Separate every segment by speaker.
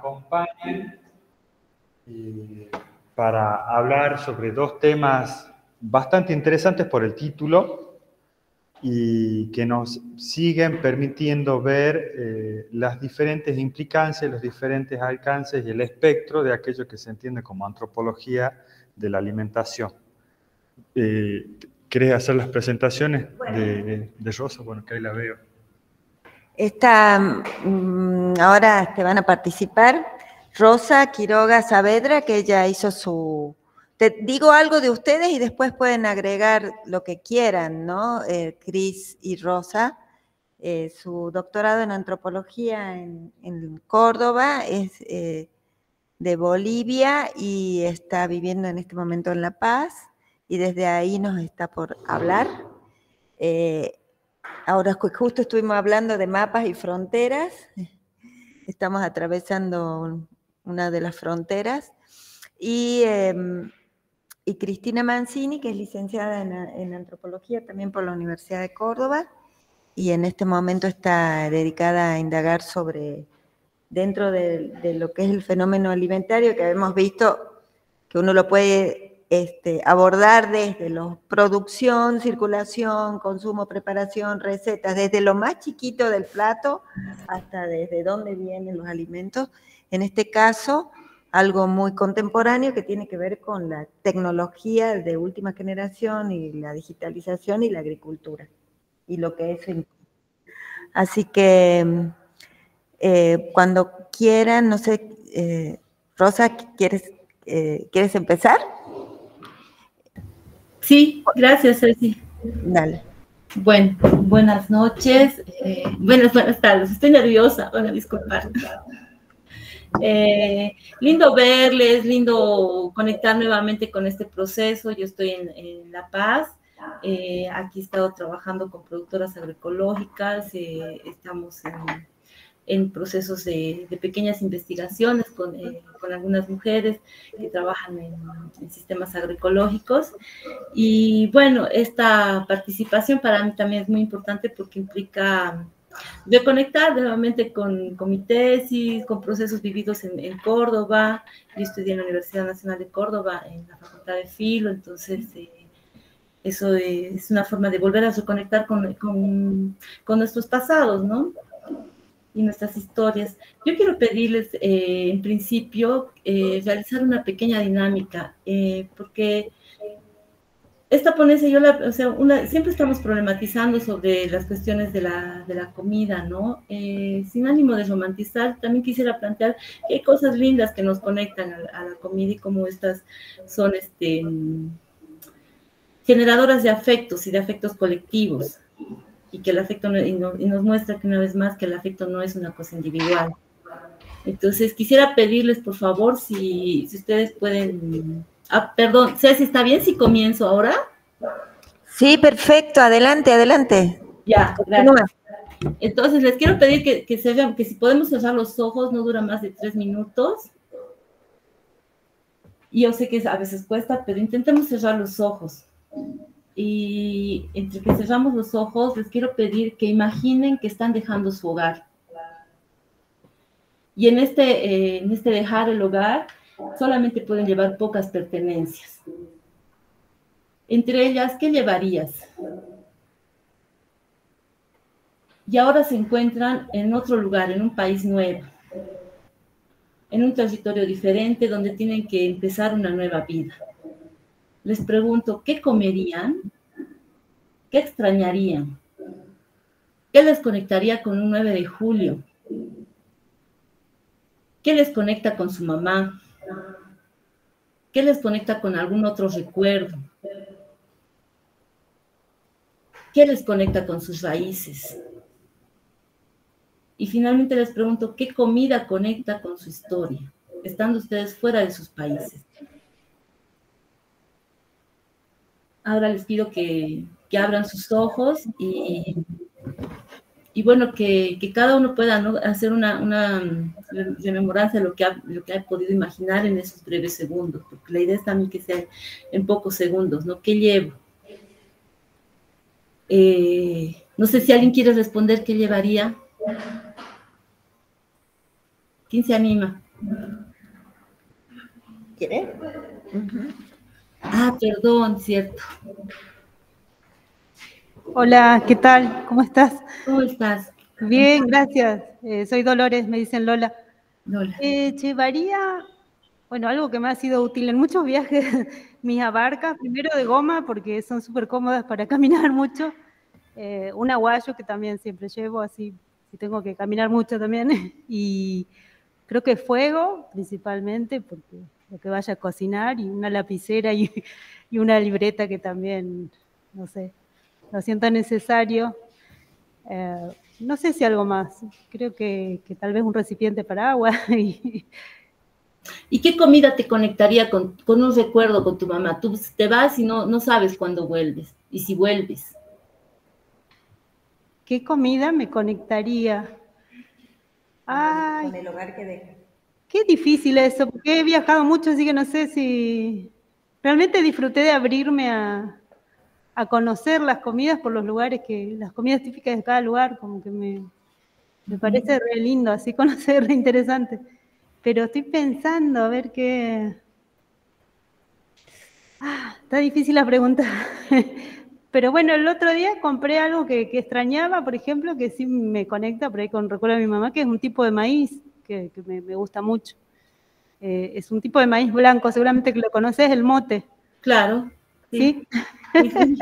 Speaker 1: acompañen para hablar sobre dos temas bastante interesantes por el título y que nos siguen permitiendo ver las diferentes implicancias, los diferentes alcances y el espectro de aquello que se entiende como antropología de la alimentación. ¿Querés hacer las presentaciones de Rosa? Bueno, que ahí la veo.
Speaker 2: Ahora te van a participar Rosa Quiroga Saavedra, que ella hizo su... Te digo algo de ustedes y después pueden agregar lo que quieran, ¿no? Cris y Rosa. Su doctorado en antropología en Córdoba, es de Bolivia y está viviendo en este momento en La Paz y desde ahí nos está por hablar. Ahora justo estuvimos hablando de mapas y fronteras, estamos atravesando una de las fronteras, y Cristina Mancini, que es licenciada en antropología también por la Universidad de Córdoba, y en este momento está dedicada a indagar sobre, dentro de lo que es el fenómeno alimentario, que hemos visto que uno lo puede abordar desde la producción, circulación, consumo, preparación, recetas, desde lo más chiquito del plato hasta desde dónde vienen los alimentos. En este caso, algo muy contemporáneo que tiene que ver con la tecnología de última generación y la digitalización y la agricultura, y lo que eso implica. Así que cuando quieran, no sé, Rosa, ¿quieres empezar?
Speaker 3: Sí, gracias, Ceci.
Speaker 2: Dale.
Speaker 3: Bueno, buenas noches, buenas tardes, estoy nerviosa, van a disculpar. Lindo verles, lindo conectar nuevamente con este proceso. Yo estoy en La Paz, aquí he estado trabajando con productoras agroecológicas, estamos en procesos de pequeñas investigaciones con algunas mujeres que trabajan en sistemas agroecológicos. Y bueno, esta participación para mí también es muy importante porque implica reconectar nuevamente con mi tesis, con procesos vividos en Córdoba. Yo estudié en la Universidad Nacional de Córdoba, en la Facultad de Filo, entonces eso es una forma de volver a reconectar con nuestros pasados, ¿no? Y nuestras historias. Yo quiero pedirles, en principio, realizar una pequeña dinámica, porque esta ponencia, siempre estamos problematizando sobre las cuestiones de la comida, ¿no? Sin ánimo de romantizar, también quisiera plantear que hay cosas lindas que nos conectan a la comida y cómo estas son generadoras de afectos y de afectos colectivos. Y que el afecto y nos muestra que una vez más que el afecto no es una cosa individual. Entonces quisiera pedirles por favor si ustedes pueden, perdón, Ceci, ¿está bien si comienzo ahora?
Speaker 2: Sí, perfecto, adelante.
Speaker 3: Ya, gracias. Entonces les quiero pedir que si podemos cerrar los ojos, no dura más de 3 minutos. Y yo sé que a veces cuesta, pero intentemos cerrar los ojos. Y entre que cerramos los ojos, les quiero pedir que imaginen que están dejando su hogar. Y en este dejar el hogar, solamente pueden llevar pocas pertenencias. Entre ellas, ¿qué llevarías? Y ahora se encuentran en otro lugar, en un país nuevo, en un territorio diferente, donde tienen que empezar una nueva vida. Les pregunto, ¿qué comerían? ¿Qué extrañarían? ¿Qué les conectaría con un 9 de julio? ¿Qué les conecta con su mamá? ¿Qué les conecta con algún otro recuerdo? ¿Qué les conecta con sus raíces? Y finalmente les pregunto, ¿qué comida conecta con su historia, estando ustedes fuera de sus países? Ahora les pido que abran sus ojos y bueno, que cada uno pueda, ¿no?, hacer una rememoranza de lo que ha podido imaginar en esos breves segundos, porque la idea es también que sea en pocos segundos, ¿no? ¿Qué llevo? No sé si alguien quiere responder qué llevaría. ¿Quién se anima?
Speaker 2: ¿Quieres?
Speaker 3: Ah, perdón, cierto.
Speaker 4: Hola, ¿qué tal? ¿Cómo estás?
Speaker 3: ¿Cómo estás?
Speaker 4: Bien, gracias. Soy Dolores, me dicen Lola.
Speaker 3: Lola.
Speaker 4: Llevaría, bueno, algo que me ha sido útil en muchos viajes, mis abarcas, primero de goma, porque son súper cómodas para caminar mucho. Un aguayo que también siempre llevo, así, si tengo que caminar mucho también. Y creo que fuego, principalmente, porque lo que vaya a cocinar, y una lapicera y una libreta que también, no sé, lo siento necesario. No sé si algo más, creo que tal vez un recipiente para agua.
Speaker 3: ¿Y qué comida te conectaría con un recuerdo con tu mamá? Tú te vas y no sabes cuándo vuelves, y si vuelves.
Speaker 4: ¿Qué comida me conectaría? Ay,
Speaker 2: Con el hogar que deja.
Speaker 4: qué difícil eso, porque he viajado mucho, así que no sé si... Realmente disfruté de abrirme a conocer las comidas por los lugares las comidas típicas de cada lugar, como que me parece re lindo, así conocer, re interesante. Pero estoy pensando a ver qué... Está difícil la pregunta. Pero bueno, el otro día compré algo que extrañaba, por ejemplo, que sí me conecta por ahí con recuerdo de mi mamá, que es un tipo de maíz que me gusta mucho. Es un tipo de maíz blanco, seguramente que lo conoces, el mote.
Speaker 3: Claro.
Speaker 4: ¿Sí?
Speaker 3: ¿Sí?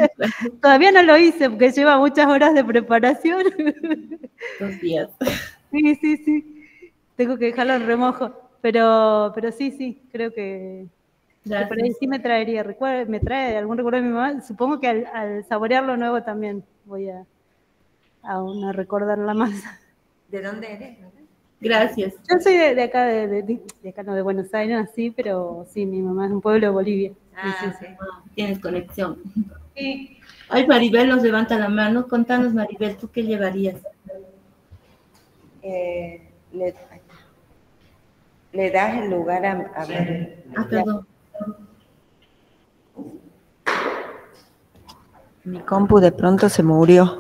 Speaker 4: Todavía no lo hice porque lleva muchas horas de preparación.
Speaker 3: 2 días.
Speaker 4: Sí. Tengo que dejarlo en remojo. Pero sí, creo que por ahí sí me traería recuerdo, me trae algún recuerdo de mi mamá. Supongo que al saborearlo nuevo también voy a recordarla más.
Speaker 2: ¿De dónde eres?
Speaker 3: Gracias.
Speaker 4: Yo soy de acá, de acá no, de Buenos Aires, así, pero sí, mi mamá es un pueblo de Bolivia.
Speaker 2: Sí.
Speaker 3: Tienes conexión.
Speaker 4: Sí.
Speaker 3: Ay, Maribel nos levanta la mano. Contanos, Maribel, ¿tú qué llevarías?
Speaker 2: Le das el lugar a ver.
Speaker 3: Ah, perdón.
Speaker 2: Mi compu de pronto se murió.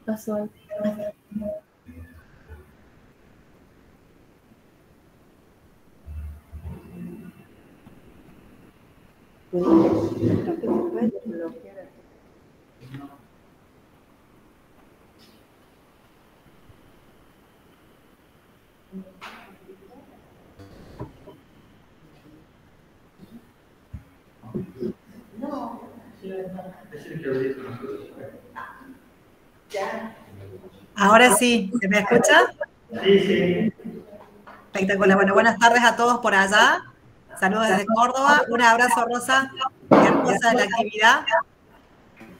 Speaker 3: Pasó algo.
Speaker 5: Ahora sí, ¿se me escucha?
Speaker 1: Sí.
Speaker 5: Espectacular. Bueno, buenas tardes a todos por allá. Saludos desde Córdoba. Un abrazo, Rosa. Hermosa la actividad.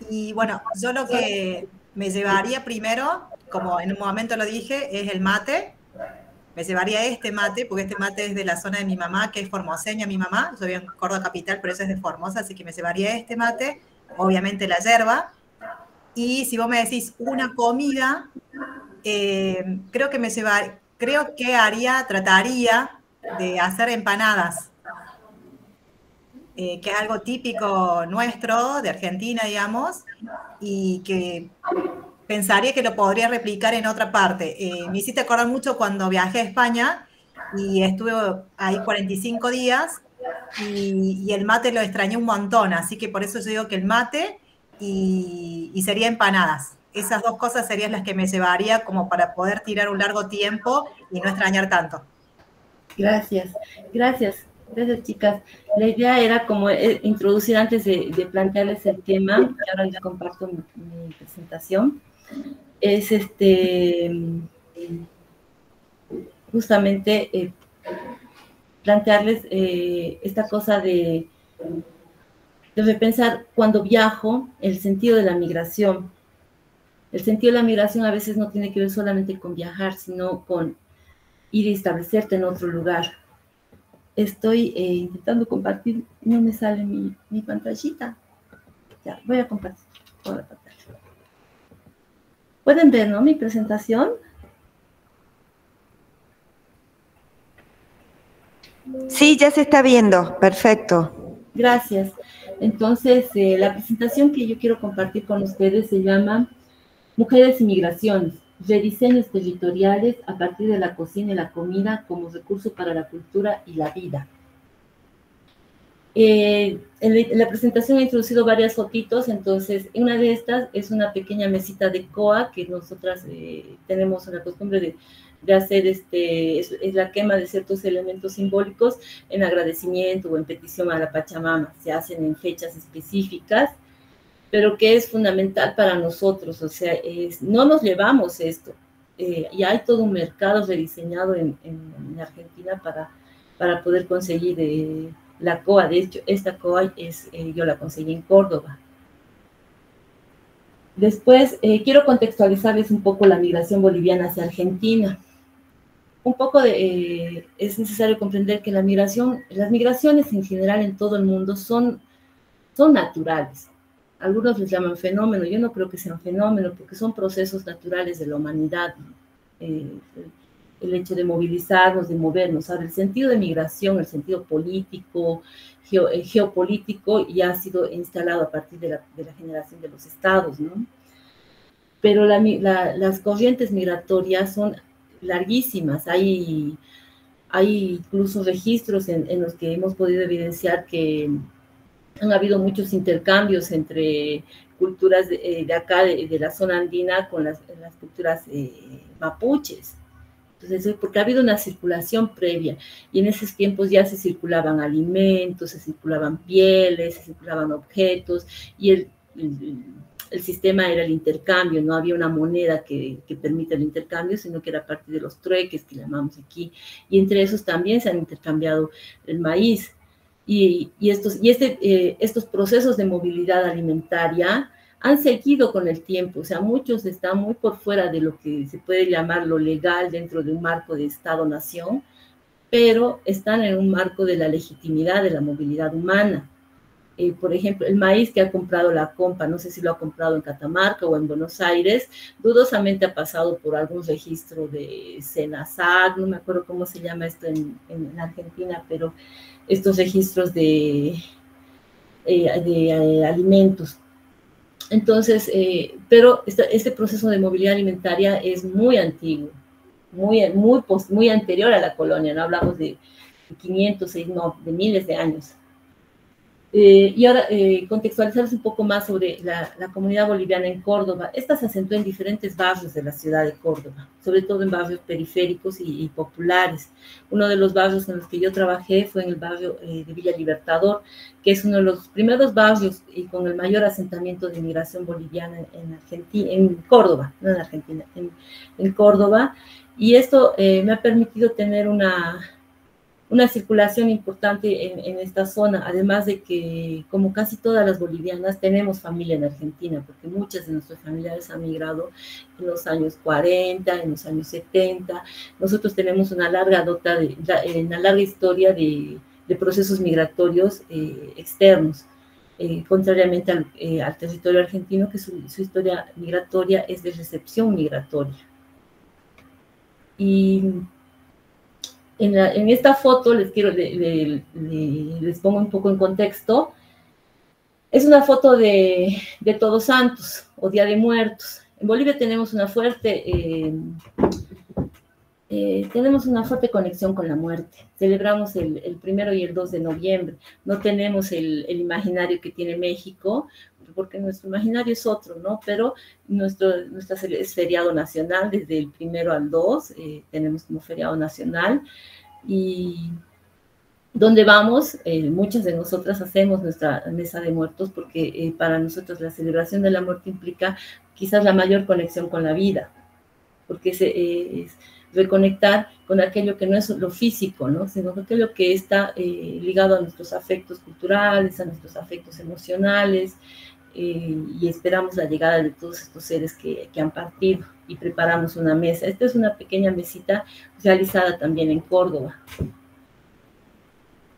Speaker 5: Y bueno, yo lo que me llevaría primero, como en un momento lo dije, es el mate. Me llevaría este mate, porque este mate es de la zona de mi mamá, que es formoseña mi mamá. Yo vivo en Córdoba capital, pero eso es de Formosa, así que me llevaría este mate. Obviamente la yerba. Y si vos me decís una comida, creo que trataría de hacer empanadas, que es algo típico nuestro, de Argentina, digamos, y que pensaría que lo podría replicar en otra parte. Me hiciste acordar mucho cuando viajé a España y estuve ahí 45 días y el mate lo extrañé un montón, así que por eso yo digo que el mate y sería empanadas. Esas 2 cosas serían las que me llevaría como para poder tirar un largo tiempo y no extrañar tanto.
Speaker 3: Gracias, chicas. La idea era como introducir antes de plantearles el tema, que ahora les comparto mi presentación, es justamente plantearles esta cosa de repensar cuando viajo el sentido de la migración. El sentido de la migración a veces no tiene que ver solamente con viajar, sino con ir y establecerte en otro lugar. Estoy intentando compartir, no me sale mi pantallita. Ya, voy a compartir toda la pantalla. ¿Pueden ver, no, mi presentación?
Speaker 2: Sí, ya se está viendo, perfecto.
Speaker 3: Gracias. Entonces, la presentación que yo quiero compartir con ustedes se llama Mujeres y migraciones, rediseños territoriales a partir de la cocina y la comida como recurso para la cultura y la vida. En la presentación he introducido varias fotitos, entonces una de estas es una pequeña mesita de coa que nosotras tenemos la costumbre de hacer, es la quema de ciertos elementos simbólicos en agradecimiento o en petición a la Pachamama. Se hacen en fechas específicas, pero que es fundamental para nosotros, o sea, no nos llevamos esto, y hay todo un mercado rediseñado en Argentina para poder conseguir la COA. De hecho, esta COA yo la conseguí en Córdoba. Después, quiero contextualizarles un poco la migración boliviana hacia Argentina. Es necesario comprender que las migraciones en general en todo el mundo son naturales. Algunos les llaman fenómeno, yo no creo que sean fenómenos, porque son procesos naturales de la humanidad. El hecho de movilizarnos, de movernos. Ahora, el sentido de migración, el sentido político, geopolítico, ya ha sido instalado a partir de la generación de los estados, ¿no? Pero las corrientes migratorias son larguísimas. Hay incluso registros en los que hemos podido evidenciar que han habido muchos intercambios entre culturas de acá, de la zona andina, con las culturas mapuches. Entonces, porque ha habido una circulación previa, y en esos tiempos ya se circulaban alimentos, se circulaban pieles, se circulaban objetos, y el sistema era el intercambio, no había una moneda que permita el intercambio, sino que era parte de los trueques que llamamos aquí, y entre esos también se han intercambiado el maíz. Y estos procesos de movilidad alimentaria han seguido con el tiempo, o sea, muchos están muy por fuera de lo que se puede llamar lo legal dentro de un marco de Estado-Nación, pero están en un marco de la legitimidad de la movilidad humana. Por ejemplo, el maíz que ha comprado la Compa, no sé si lo ha comprado en Catamarca o en Buenos Aires, dudosamente ha pasado por algún registro de Senasac, no me acuerdo cómo se llama esto en Argentina, pero estos registros de alimentos. Entonces, pero este proceso de movilidad alimentaria es muy antiguo, muy anterior a la colonia, no hablamos de 500, no, de miles de años. Y ahora, contextualizarles un poco más sobre la comunidad boliviana en Córdoba. Esta se asentó en diferentes barrios de la ciudad de Córdoba, sobre todo en barrios periféricos y populares. Uno de los barrios en los que yo trabajé fue en el barrio de Villa Libertador, que es uno de los primeros barrios y con el mayor asentamiento de inmigración boliviana en Argentina, en Córdoba, no en Argentina, en Córdoba. Y esto me ha permitido tener una circulación importante en esta zona, además de que, como casi todas las bolivianas, tenemos familia en Argentina, porque muchas de nuestros familiares han migrado en los años 40, en los años 70. Nosotros tenemos una larga historia de procesos migratorios externos, contrariamente al territorio argentino, que su historia migratoria es de recepción migratoria. Y en esta foto les pongo un poco en contexto. Es una foto de Todos Santos o Día de Muertos. En Bolivia tenemos una fuerte conexión con la muerte. Celebramos el 1 y el 2 de noviembre. No tenemos el imaginario que tiene México, porque nuestro imaginario es otro, ¿no? Pero es feriado nacional, desde el 1 al 2, tenemos como feriado nacional, y donde vamos, muchas de nosotras hacemos nuestra mesa de muertos, porque para nosotros la celebración de la muerte implica quizás la mayor conexión con la vida, porque es reconectar con aquello que no es lo físico, ¿no? Sino aquello que está ligado a nuestros afectos culturales, a nuestros afectos emocionales, y esperamos la llegada de todos estos seres que han partido, y preparamos una mesa. Esta es una pequeña mesita realizada también en Córdoba.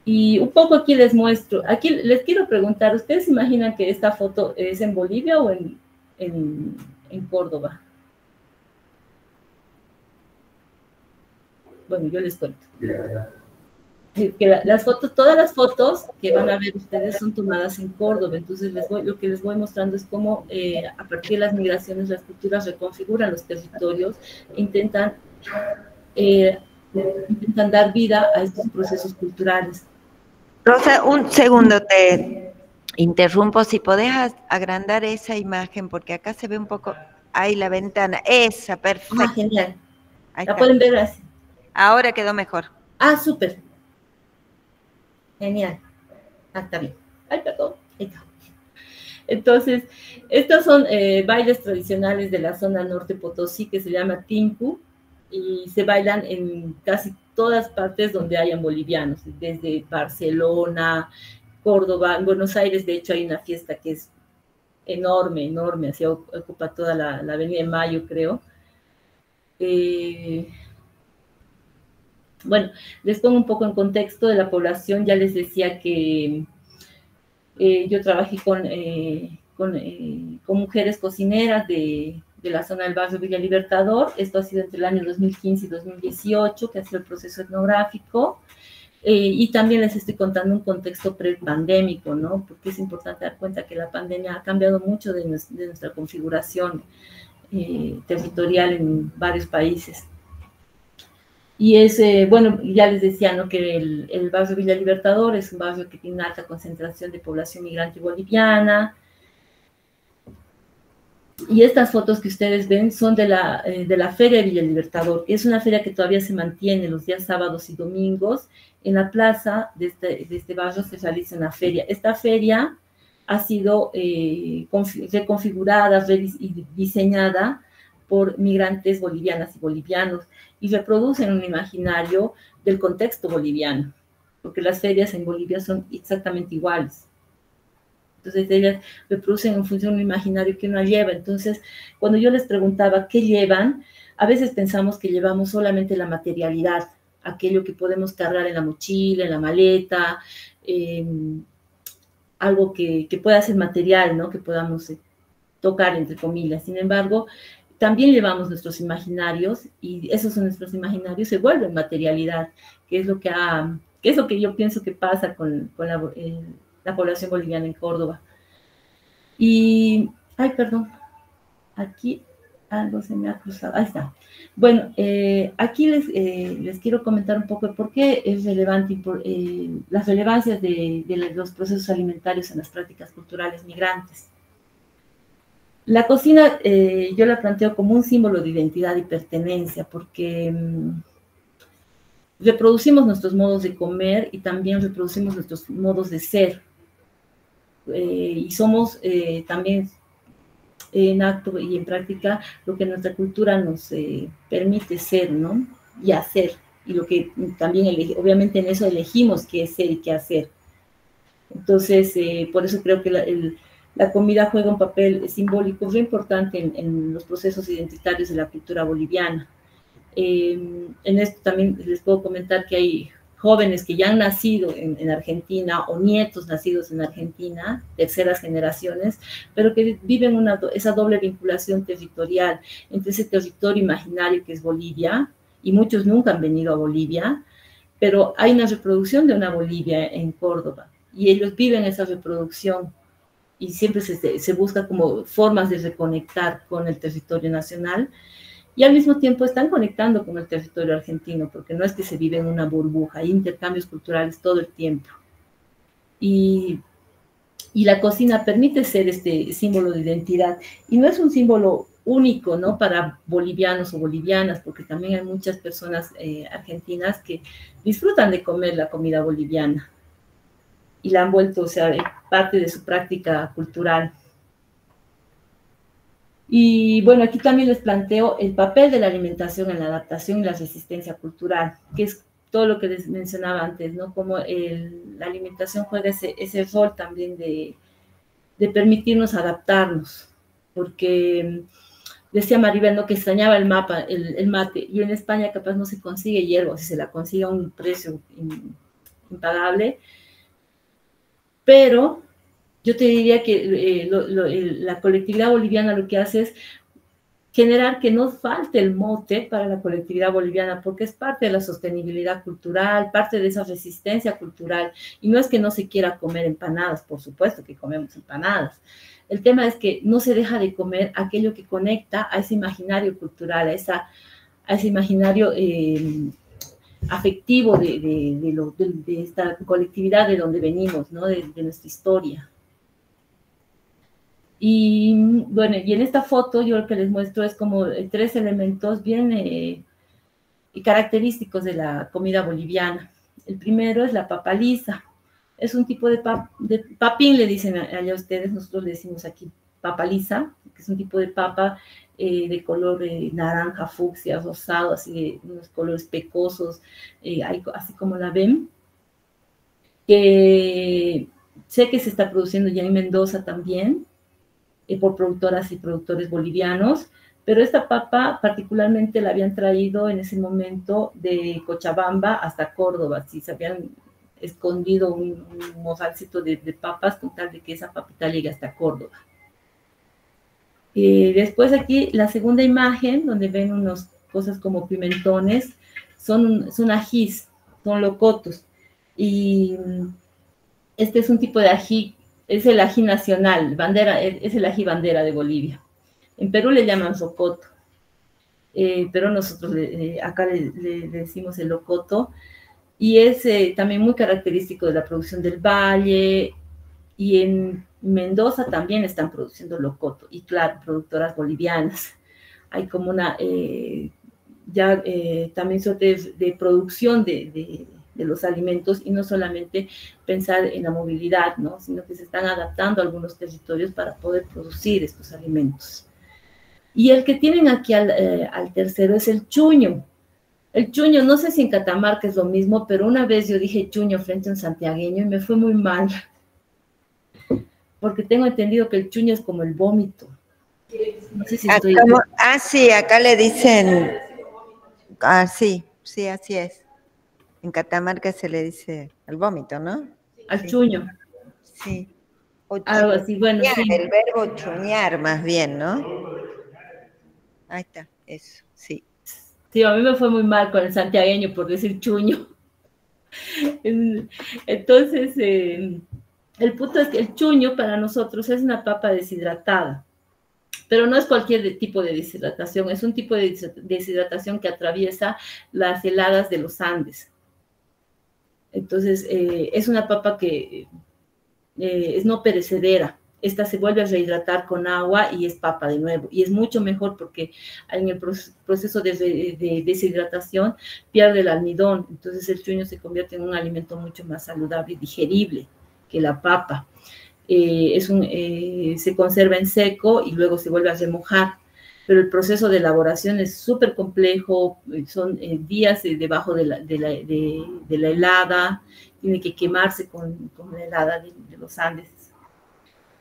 Speaker 3: Y un poco aquí les muestro, aquí les quiero preguntar, ¿ustedes imaginan que esta foto es en Bolivia o en Córdoba? Bueno, yo les cuento. las fotos, todas las fotos que van a ver ustedes son tomadas en Córdoba, entonces lo que les voy mostrando es cómo a partir de las migraciones las culturas reconfiguran los territorios e intentan dar vida a estos procesos culturales.
Speaker 2: Rosa, un segundo, te interrumpo, si podés agrandar esa imagen, porque acá se ve un poco, ahí la ventana, esa, perfecto.
Speaker 3: Genial.
Speaker 2: Ahí
Speaker 3: ¿La
Speaker 2: está.
Speaker 3: pueden ver así?
Speaker 2: Ahora quedó mejor.
Speaker 3: Súper. Genial. Está bien. Ay, perdón. Ahí está. Entonces, estos son bailes tradicionales de la zona norte Potosí, que se llama Tinku, y se bailan en casi todas partes donde hayan bolivianos, desde Barcelona, Córdoba, en Buenos Aires, de hecho, hay una fiesta que es enorme, enorme, así ocupa toda la Avenida de Mayo, creo. Bueno, les pongo un poco en contexto de la población. Ya les decía que yo trabajé con mujeres cocineras de la zona del barrio Villa Libertador. Esto ha sido entre el año 2015 y 2018, que ha sido el proceso etnográfico. Y también les estoy contando un contexto prepandémico, ¿no? Porque es importante dar cuenta que la pandemia ha cambiado mucho de nuestra configuración territorial en varios países. Y bueno, ya les decía, ¿no?, que el barrio Villa Libertador es un barrio que tiene una alta concentración de población migrante boliviana. Y estas fotos que ustedes ven son de la Feria de Villa Libertador, que es una feria que todavía se mantiene los días sábados y domingos. En la plaza de este barrio se realiza una feria. Esta feria ha sido reconfigurada y diseñada por migrantes bolivianas y bolivianos, y reproducen un imaginario del contexto boliviano, porque las ferias en Bolivia son exactamente iguales. Entonces ellas reproducen en función de un imaginario que uno lleva. Entonces, cuando yo les preguntaba qué llevan, a veces pensamos que llevamos solamente la materialidad, aquello que podemos cargar en la mochila, en la maleta, algo que pueda ser material, ¿no?, que podamos tocar, entre comillas. Sin embargo, también llevamos nuestros imaginarios, y esos son nuestros imaginarios, se vuelven materialidad, que es lo que yo pienso que pasa con la población boliviana en Córdoba. Y, perdón, aquí algo se me ha cruzado, ahí está. Bueno, aquí les quiero comentar un poco de por qué es relevante, las relevancias de los procesos alimentarios en las prácticas culturales migrantes. La cocina yo la planteo como un símbolo de identidad y pertenencia, porque reproducimos nuestros modos de comer y también reproducimos nuestros modos de ser. Y somos también en acto y en práctica lo que nuestra cultura nos permite ser, ¿no?, y hacer, y lo que también obviamente en eso elegimos qué es ser y qué hacer. Entonces, por eso creo que la comida juega un papel simbólico muy importante en los procesos identitarios de la cultura boliviana. En esto también les puedo comentar que hay jóvenes que ya han nacido en Argentina, o nietos nacidos en Argentina, terceras generaciones, pero que viven esa doble vinculación territorial entre ese territorio imaginario que es Bolivia, y muchos nunca han venido a Bolivia, pero hay una reproducción de una Bolivia en Córdoba, y ellos viven esa reproducción, y siempre se busca como formas de reconectar con el territorio nacional, y al mismo tiempo están conectando con el territorio argentino, porque no es que se vive en una burbuja, hay intercambios culturales todo el tiempo. Y la cocina permite ser este símbolo de identidad, y no es un símbolo único, ¿no?, para bolivianos o bolivianas, porque también hay muchas personas argentinas que disfrutan de comer la comida boliviana, y la han vuelto, o sea, parte de su práctica cultural. Y bueno, aquí también les planteo el papel de la alimentación en la adaptación y la resistencia cultural, que es todo lo que les mencionaba antes, ¿no?, como la alimentación juega ese rol también de permitirnos adaptarnos, porque decía Maribel, ¿no?, que extrañaba el mate, y en España capaz no se consigue hierba, si se la consigue a un precio impagable, pero yo te diría que la colectividad boliviana lo que hace es generar que no falte el mote para la colectividad boliviana, porque es parte de la sostenibilidad cultural, parte de esa resistencia cultural. Y no es que no se quiera comer empanadas, por supuesto que comemos empanadas. El tema es que no se deja de comer aquello que conecta a ese imaginario cultural, a ese imaginario afectivo de esta colectividad de donde venimos, ¿no? De nuestra historia. Y bueno, y en esta foto yo lo que les muestro es como 3 elementos bien característicos de la comida boliviana. El primero es la papa lisa. Es un tipo de papín, le dicen allá ustedes, nosotros le decimos aquí papa lisa, que es un tipo de papa de color naranja, fucsia, rosado, así de unos colores pecosos, así como la ven. Que sé que se está produciendo ya en Mendoza también, por productoras y productores bolivianos, pero esta papa particularmente la habían traído en ese momento de Cochabamba hasta Córdoba, si se habían escondido un mozalcito de papas con tal de que esa papita llegue hasta Córdoba. Después aquí la segunda imagen, donde ven unas cosas como pimentones, son ajís, son locotos, y este es un tipo de ají. Es el ají nacional, es el ají bandera de Bolivia. En Perú le llaman socoto, pero nosotros acá le decimos el locoto, y es también muy característico de la producción del valle, y en Mendoza también están produciendo locoto, y claro, productoras bolivianas. Hay como una, también suerte de producción de los alimentos, y no solamente pensar en la movilidad, ¿no? Sino que se están adaptando a algunos territorios para poder producir estos alimentos. Y el que tienen aquí al tercero es el chuño. El chuño, no sé si en Catamarca es lo mismo, pero una vez yo dije chuño frente a un santiagueño y me fue muy mal, porque tengo entendido que el chuño es como el vómito. No sé si estoy...
Speaker 2: sí, acá le dicen... sí, así es. En Catamarca se le dice al vómito, ¿no?
Speaker 3: Al chuño.
Speaker 2: Sí.
Speaker 3: Algo así, bueno, sí.
Speaker 2: El verbo chuñar más bien, ¿no? Ahí está, eso, sí.
Speaker 3: Sí, a mí me fue muy mal con el santiagueño por decir chuño. Entonces, el punto es que el chuño para nosotros es una papa deshidratada, pero no es cualquier tipo de deshidratación, es un tipo de deshidratación que atraviesa las heladas de los Andes. Entonces, es una papa que es no perecedera. Esta se vuelve a rehidratar con agua y es papa de nuevo. Y es mucho mejor porque en el proceso de deshidratación pierde el almidón. Entonces, el chuño se convierte en un alimento mucho más saludable y digerible que la papa. Se conserva en seco y luego se vuelve a remojar. Pero el proceso de elaboración es súper complejo, son días debajo de la helada, tiene que quemarse con la helada de los Andes.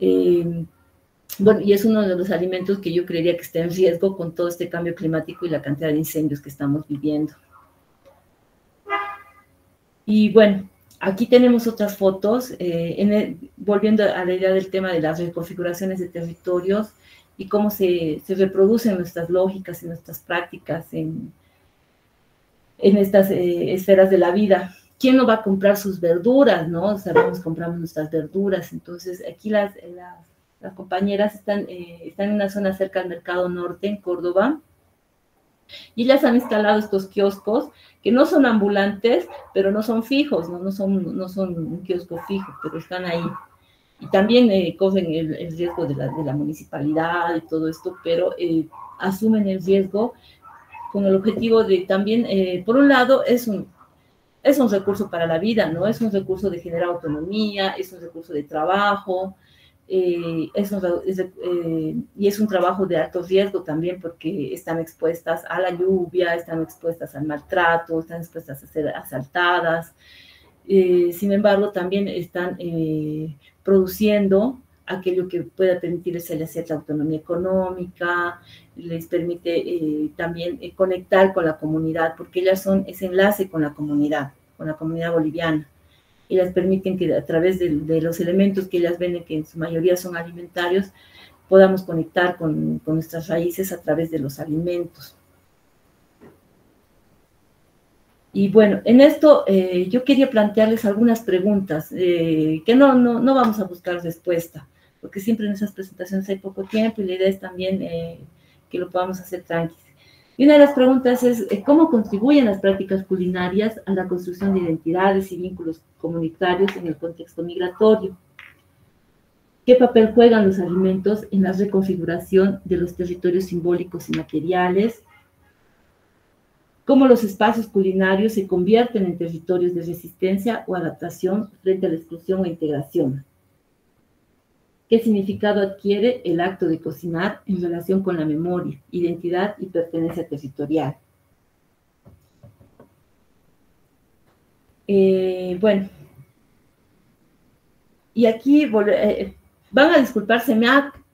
Speaker 3: Bueno, y es uno de los alimentos que yo creería que está en riesgo con todo este cambio climático y la cantidad de incendios que estamos viviendo. Y bueno, aquí tenemos otras fotos, volviendo a la idea del tema de las reconfiguraciones de territorios, y cómo se reproducen nuestras lógicas y nuestras prácticas en estas esferas de la vida. ¿Quién no va a comprar sus verduras, no? Sabemos, compramos nuestras verduras. Entonces, aquí las compañeras están en una zona cerca al Mercado Norte, en Córdoba, y ellas han instalado estos kioscos que no son ambulantes, pero no son fijos, no son un kiosco fijo, pero están ahí. Y también corren el riesgo de la municipalidad y todo esto, pero asumen el riesgo con el objetivo de también, por un lado, es un recurso para la vida, ¿no? Es un recurso de generar autonomía, es un recurso de trabajo, y es un trabajo de alto riesgo también porque están expuestas a la lluvia, están expuestas al maltrato, están expuestas a ser asaltadas. Sin embargo, también están produciendo aquello que pueda permitirles cierta autonomía económica, les permite también conectar con la comunidad, porque ellas son ese enlace con la comunidad boliviana, y les permiten que a través de los elementos que ellas venden, que en su mayoría son alimentarios, podamos conectar con nuestras raíces a través de los alimentos. Y bueno, en esto yo quería plantearles algunas preguntas que no vamos a buscar respuesta, porque siempre en esas presentaciones hay poco tiempo y la idea es también que lo podamos hacer tranquilos. Y una de las preguntas es, ¿cómo contribuyen las prácticas culinarias a la construcción de identidades y vínculos comunitarios en el contexto migratorio? ¿Qué papel juegan los alimentos en la reconfiguración de los territorios simbólicos y materiales? ¿Cómo los espacios culinarios se convierten en territorios de resistencia o adaptación frente a la exclusión o integración? ¿Qué significado adquiere el acto de cocinar en relación con la memoria, identidad y pertenencia territorial? Bueno, y aquí van a disculparse,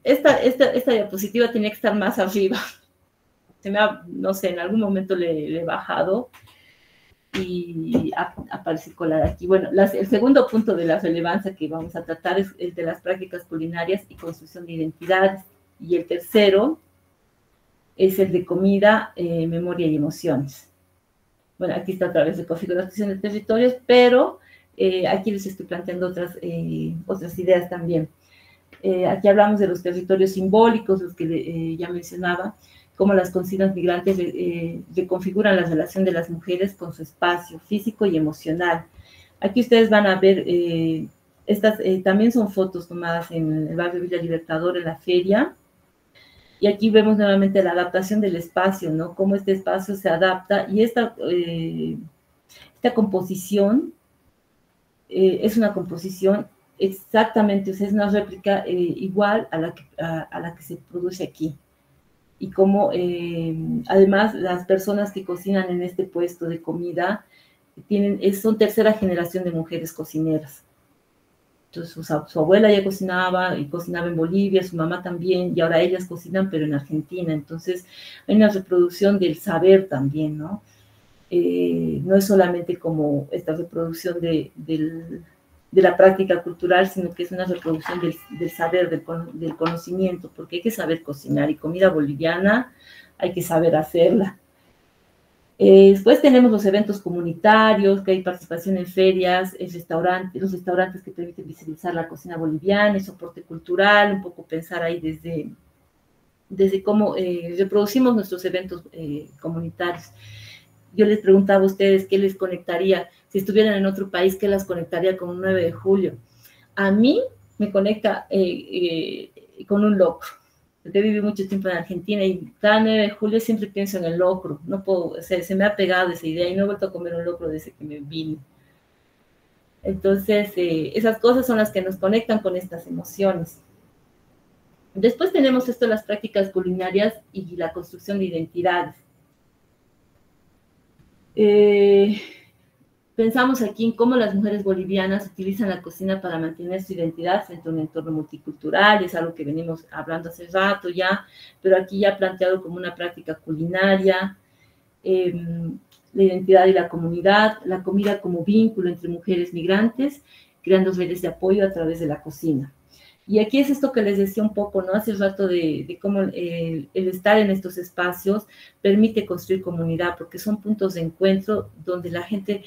Speaker 3: esta diapositiva tenía que estar más arriba. No sé, en algún momento le he bajado y aparece colada aquí. Bueno, el segundo punto de la relevancia que vamos a tratar es el de las prácticas culinarias y construcción de identidades. Y el tercero es el de comida, memoria y emociones. Bueno, aquí está otra vez de configuración de territorios, pero aquí les estoy planteando otras ideas también. Aquí hablamos de los territorios simbólicos, los que ya mencionaba, cómo las cocinas migrantes reconfiguran la relación de las mujeres con su espacio físico y emocional. Aquí ustedes van a ver, estas también son fotos tomadas en el barrio Villa Libertador, en la feria, y aquí vemos nuevamente la adaptación del espacio, ¿no? Cómo este espacio se adapta, y esta composición es una composición exactamente, o sea, es una réplica igual a la que se produce aquí. Y como además las personas que cocinan en este puesto de comida son tercera generación de mujeres cocineras. Entonces su abuela ya cocinaba y cocinaba en Bolivia, su mamá también, y ahora ellas cocinan pero en Argentina. Entonces hay una reproducción del saber también, ¿no? No es solamente como esta reproducción de la práctica cultural, sino que es una reproducción del saber, del conocimiento, porque hay que saber cocinar, y comida boliviana hay que saber hacerla. Después tenemos los eventos comunitarios, que hay participación en ferias, los restaurantes que permiten visibilizar la cocina boliviana, el soporte cultural, un poco pensar ahí desde cómo reproducimos nuestros eventos comunitarios. Yo les preguntaba a ustedes qué les conectaría, si estuvieran en otro país, qué las conectaría con un 9 de julio. A mí me conecta con un locro, porque viví mucho tiempo en Argentina y cada 9 de julio siempre pienso en el locro. No puedo, se me ha pegado esa idea y no he vuelto a comer un locro desde que me vine. Entonces, esas cosas son las que nos conectan con estas emociones. Después tenemos esto, las prácticas culinarias y la construcción de identidades. Pensamos aquí en cómo las mujeres bolivianas utilizan la cocina para mantener su identidad frente a un entorno multicultural. Es algo que venimos hablando hace rato ya, pero aquí ya planteado como una práctica culinaria, la identidad y la comunidad, la comida como vínculo entre mujeres migrantes, creando redes de apoyo a través de la cocina. Y aquí es esto que les decía un poco, ¿no? Hace rato de cómo el estar en estos espacios permite construir comunidad, porque son puntos de encuentro donde la gente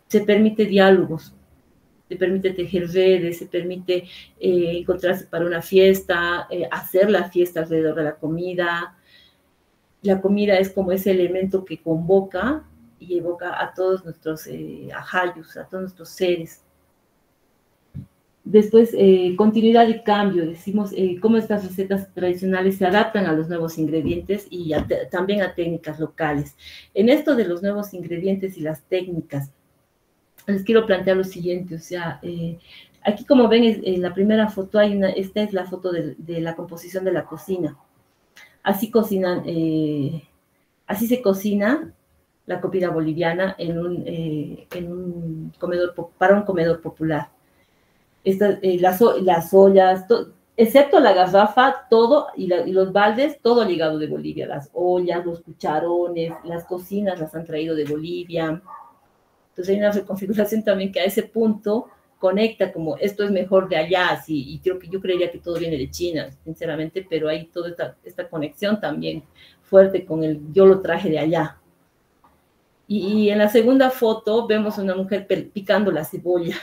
Speaker 3: se permite diálogos, se permite tejer redes, se permite encontrarse para una fiesta, hacer la fiesta alrededor de la comida. La comida es como ese elemento que convoca y evoca a todos nuestros ajayus, a todos nuestros seres. Después, continuidad y cambio. Decimos cómo estas recetas tradicionales se adaptan a los nuevos ingredientes y también a técnicas locales. En esto de los nuevos ingredientes y las técnicas, les quiero plantear lo siguiente. O sea, aquí como ven en la primera foto, esta es la foto de la composición de la cocina. Así se cocina la comida boliviana para un comedor popular. Las ollas, excepto la garrafa, todo, y los baldes, todo llegado de Bolivia. Las ollas, los cucharones, las cocinas las han traído de Bolivia. Entonces hay una reconfiguración también que a ese punto conecta como esto es mejor de allá, sí, y creo que yo creería que todo viene de China, sinceramente, pero hay toda esta conexión también fuerte con el yo lo traje de allá. Y en la segunda foto vemos a una mujer picando la cebolla.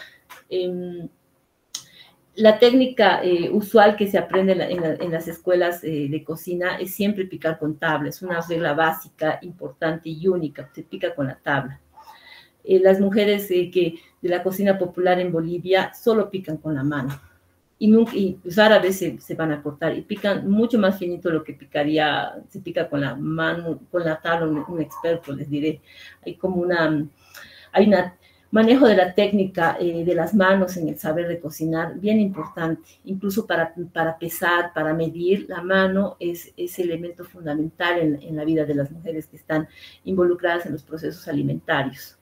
Speaker 3: La técnica usual que se aprende en las escuelas de cocina es siempre picar con tabla. Es una regla básica, importante y única. Se pica con la tabla. Las mujeres de la cocina popular en Bolivia solo pican con la mano. Y rara vez se van a cortar. Y pican mucho más finito lo que se pica con la mano, con la tabla, un experto, les diré. Hay una manejo de la técnica de las manos en el saber de cocinar, bien importante. Incluso para pesar, para medir, la mano es elemento fundamental en la vida de las mujeres que están involucradas en los procesos alimentarios.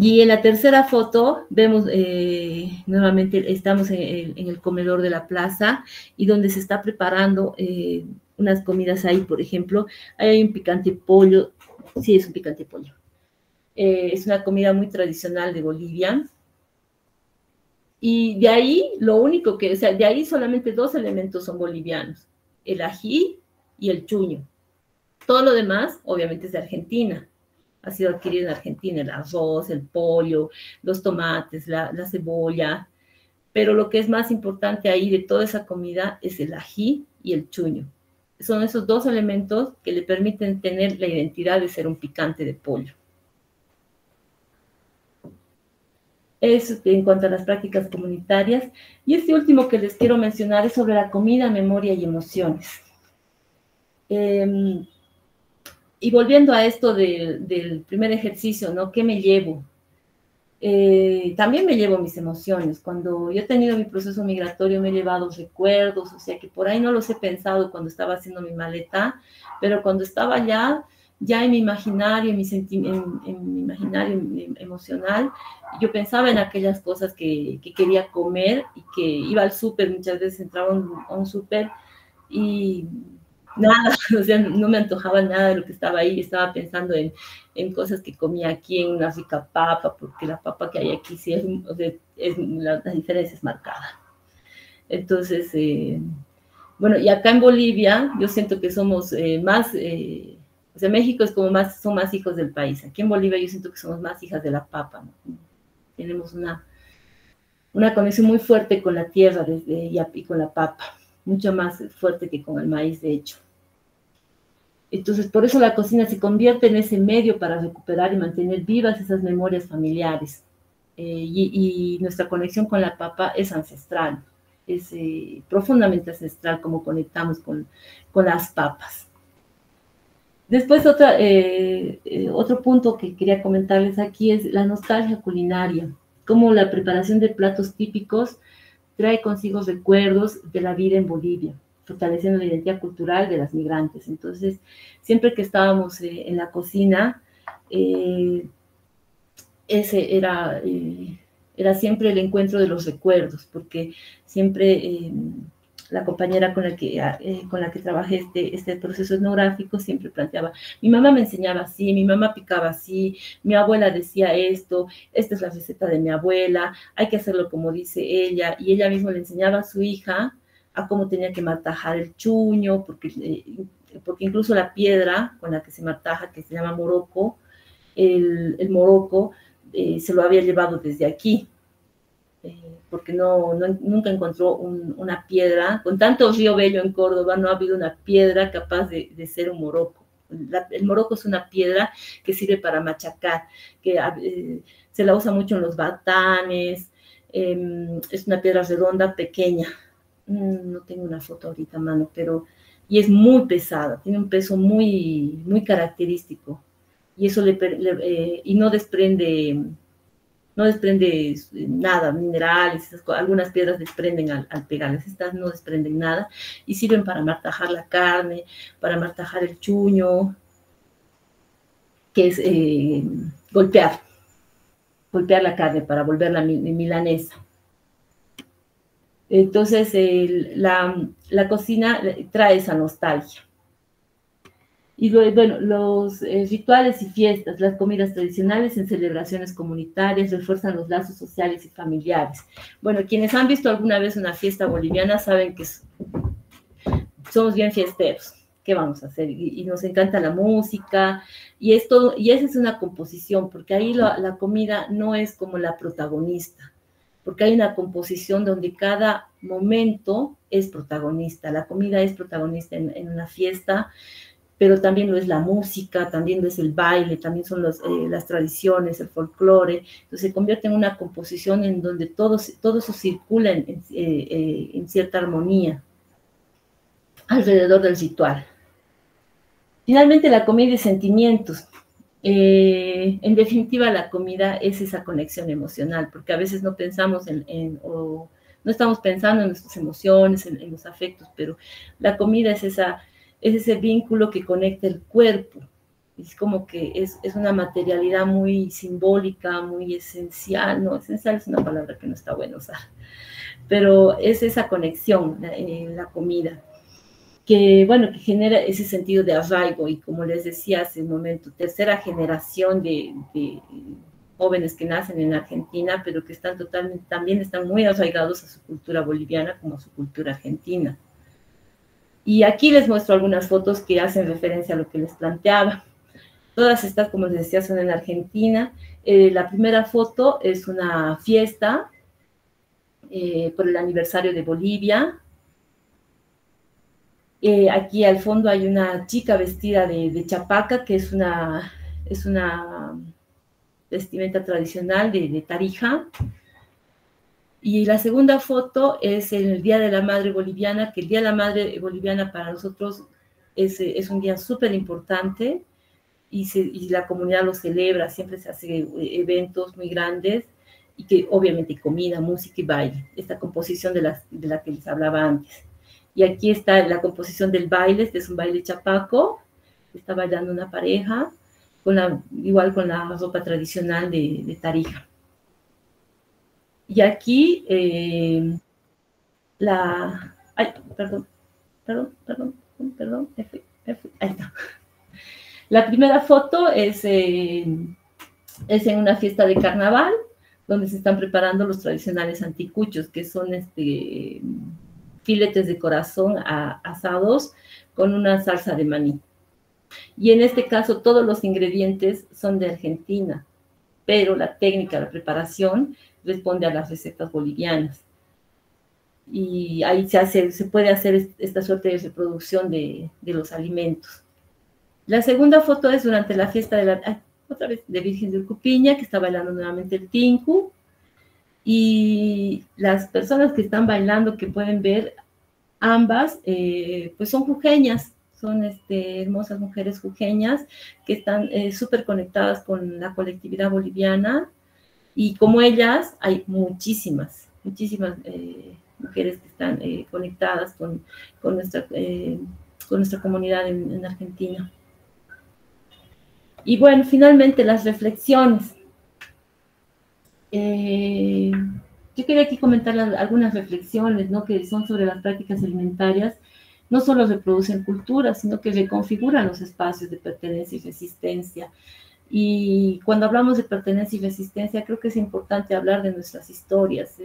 Speaker 3: Y en la tercera foto vemos, nuevamente estamos en el comedor de la plaza y donde se está preparando unas comidas ahí, por ejemplo, ahí hay un picante pollo, sí, es un picante pollo. Es una comida muy tradicional de Bolivia. Y de ahí, de ahí solamente 2 elementos son bolivianos, el ají y el chuño. Todo lo demás, obviamente, es de Argentina. Ha sido adquirido en Argentina, el arroz, el pollo, los tomates, la cebolla. Pero lo que es más importante ahí de toda esa comida es el ají y el chuño. Son esos 2 elementos que le permiten tener la identidad de ser un picante de pollo. Eso en cuanto a las prácticas comunitarias. Y este último que les quiero mencionar es sobre la comida, memoria y emociones. Y volviendo a esto del primer ejercicio, ¿no? ¿Qué me llevo? También me llevo mis emociones. Cuando yo he tenido mi proceso migratorio me he llevado recuerdos, o sea que por ahí no los he pensado cuando estaba haciendo mi maleta, pero cuando estaba allá, ya en mi imaginario, en mi imaginario emocional, yo pensaba en aquellas cosas que quería comer y que iba al súper, muchas veces entraba a un súper y nada, o sea, no me antojaba nada de lo que estaba ahí, estaba pensando en cosas que comía aquí, en una rica papa, porque la papa que hay aquí sí la diferencia es marcada. Entonces, bueno, y acá en Bolivia yo siento que somos más... o sea, México es como son más hijos del país. Aquí en Bolivia yo siento que somos más hijas de la papa, ¿no? Tenemos una conexión muy fuerte con la tierra y con la papa, mucho más fuerte que con el maíz, de hecho. Entonces, por eso la cocina se convierte en ese medio para recuperar y mantener vivas esas memorias familiares. Y nuestra conexión con la papa es ancestral, es profundamente ancestral, como conectamos con las papas. Después otro punto que quería comentarles aquí es la nostalgia culinaria, cómo la preparación de platos típicos trae consigo recuerdos de la vida en Bolivia, fortaleciendo la identidad cultural de las migrantes. Entonces, siempre que estábamos en la cocina, ese era siempre el encuentro de los recuerdos, porque siempre... la compañera con la que trabajé este proceso etnográfico siempre planteaba, mi mamá me enseñaba así, mi mamá picaba así, mi abuela decía esto, esta es la receta de mi abuela, hay que hacerlo como dice ella, y ella misma le enseñaba a su hija a cómo tenía que martajar el chuño, porque incluso la piedra con la que se martaja, que se llama moroco, el moroco se lo había llevado desde aquí, porque nunca encontró una piedra, con tanto río bello en Córdoba, no ha habido una piedra capaz de ser un moroco. El moroco es una piedra que sirve para machacar, que se la usa mucho en los batanes, es una piedra redonda, pequeña. No tengo una foto ahorita a mano, y es muy pesada, tiene un peso muy, muy característico, y eso y no desprende nada, minerales, algunas piedras desprenden al pegarles, estas no desprenden nada y sirven para martajar la carne, para martajar el chuño, que es golpear la carne para volverla milanesa. Entonces, la cocina trae esa nostalgia. Y luego, bueno, los rituales y fiestas, las comidas tradicionales en celebraciones comunitarias refuerzan los lazos sociales y familiares. Bueno, quienes han visto alguna vez una fiesta boliviana saben que somos bien fiesteros. ¿Qué vamos a hacer? Y nos encanta la música, y esa es una composición, porque ahí la comida no es como la protagonista, porque hay una composición donde cada momento es protagonista. La comida es protagonista en una fiesta, pero también lo es la música, también lo es el baile, también son las tradiciones, el folclore. Entonces se convierte en una composición en donde todo eso circula en cierta armonía alrededor del ritual. Finalmente, la comida y sentimientos. En definitiva, la comida es esa conexión emocional, porque a veces no pensamos o no estamos pensando en nuestras emociones, en los afectos, pero la comida es ese vínculo que conecta el cuerpo. Es como que es una materialidad muy simbólica, muy esencial. No, esencial es una palabra que no está bueno usar, pero es esa conexión en la comida que, bueno, que genera ese sentido de arraigo. Y como les decía hace un momento, tercera generación de jóvenes que nacen en Argentina, pero que también están muy arraigados a su cultura boliviana como a su cultura argentina. Y aquí les muestro algunas fotos que hacen referencia a lo que les planteaba. Todas estas, como les decía, son en Argentina. La primera foto es una fiesta por el aniversario de Bolivia. Aquí al fondo hay una chica vestida de chapaca, que es una vestimenta tradicional de Tarija. Y la segunda foto es el Día de la Madre Boliviana, que el Día de la Madre Boliviana para nosotros es un día súper importante, y la comunidad lo celebra, siempre se hacen eventos muy grandes, y que obviamente hay comida, música y baile, esta composición de la que les hablaba antes. Y aquí está la composición del baile. Este es un baile chapaco, está bailando una pareja, igual con la ropa tradicional de Tarija. Y aquí ay, perdón, ahí está. La primera foto es en una fiesta de carnaval, donde se están preparando los tradicionales anticuchos, que son filetes de corazón asados con una salsa de maní. Y en este caso todos los ingredientes son de Argentina, pero la técnica, la preparación, responde a las recetas bolivianas. Y ahí se puede hacer esta suerte de reproducción de los alimentos. La segunda foto es durante la fiesta de Virgen de Urcupiña, que está bailando nuevamente el tinku. Y las personas que están bailando, que pueden ver ambas, pues son jujeñas, son hermosas mujeres jujeñas que están súper conectadas con la colectividad boliviana, y como ellas hay muchísimas mujeres que están conectadas con nuestra comunidad en Argentina. Y bueno, finalmente las reflexiones. Yo quería aquí comentar algunas reflexiones, ¿no?, que son sobre las prácticas alimentarias. No solo reproducen cultura, sino que reconfiguran los espacios de pertenencia y resistencia. Y cuando hablamos de pertenencia y resistencia, creo que es importante hablar de nuestras historias,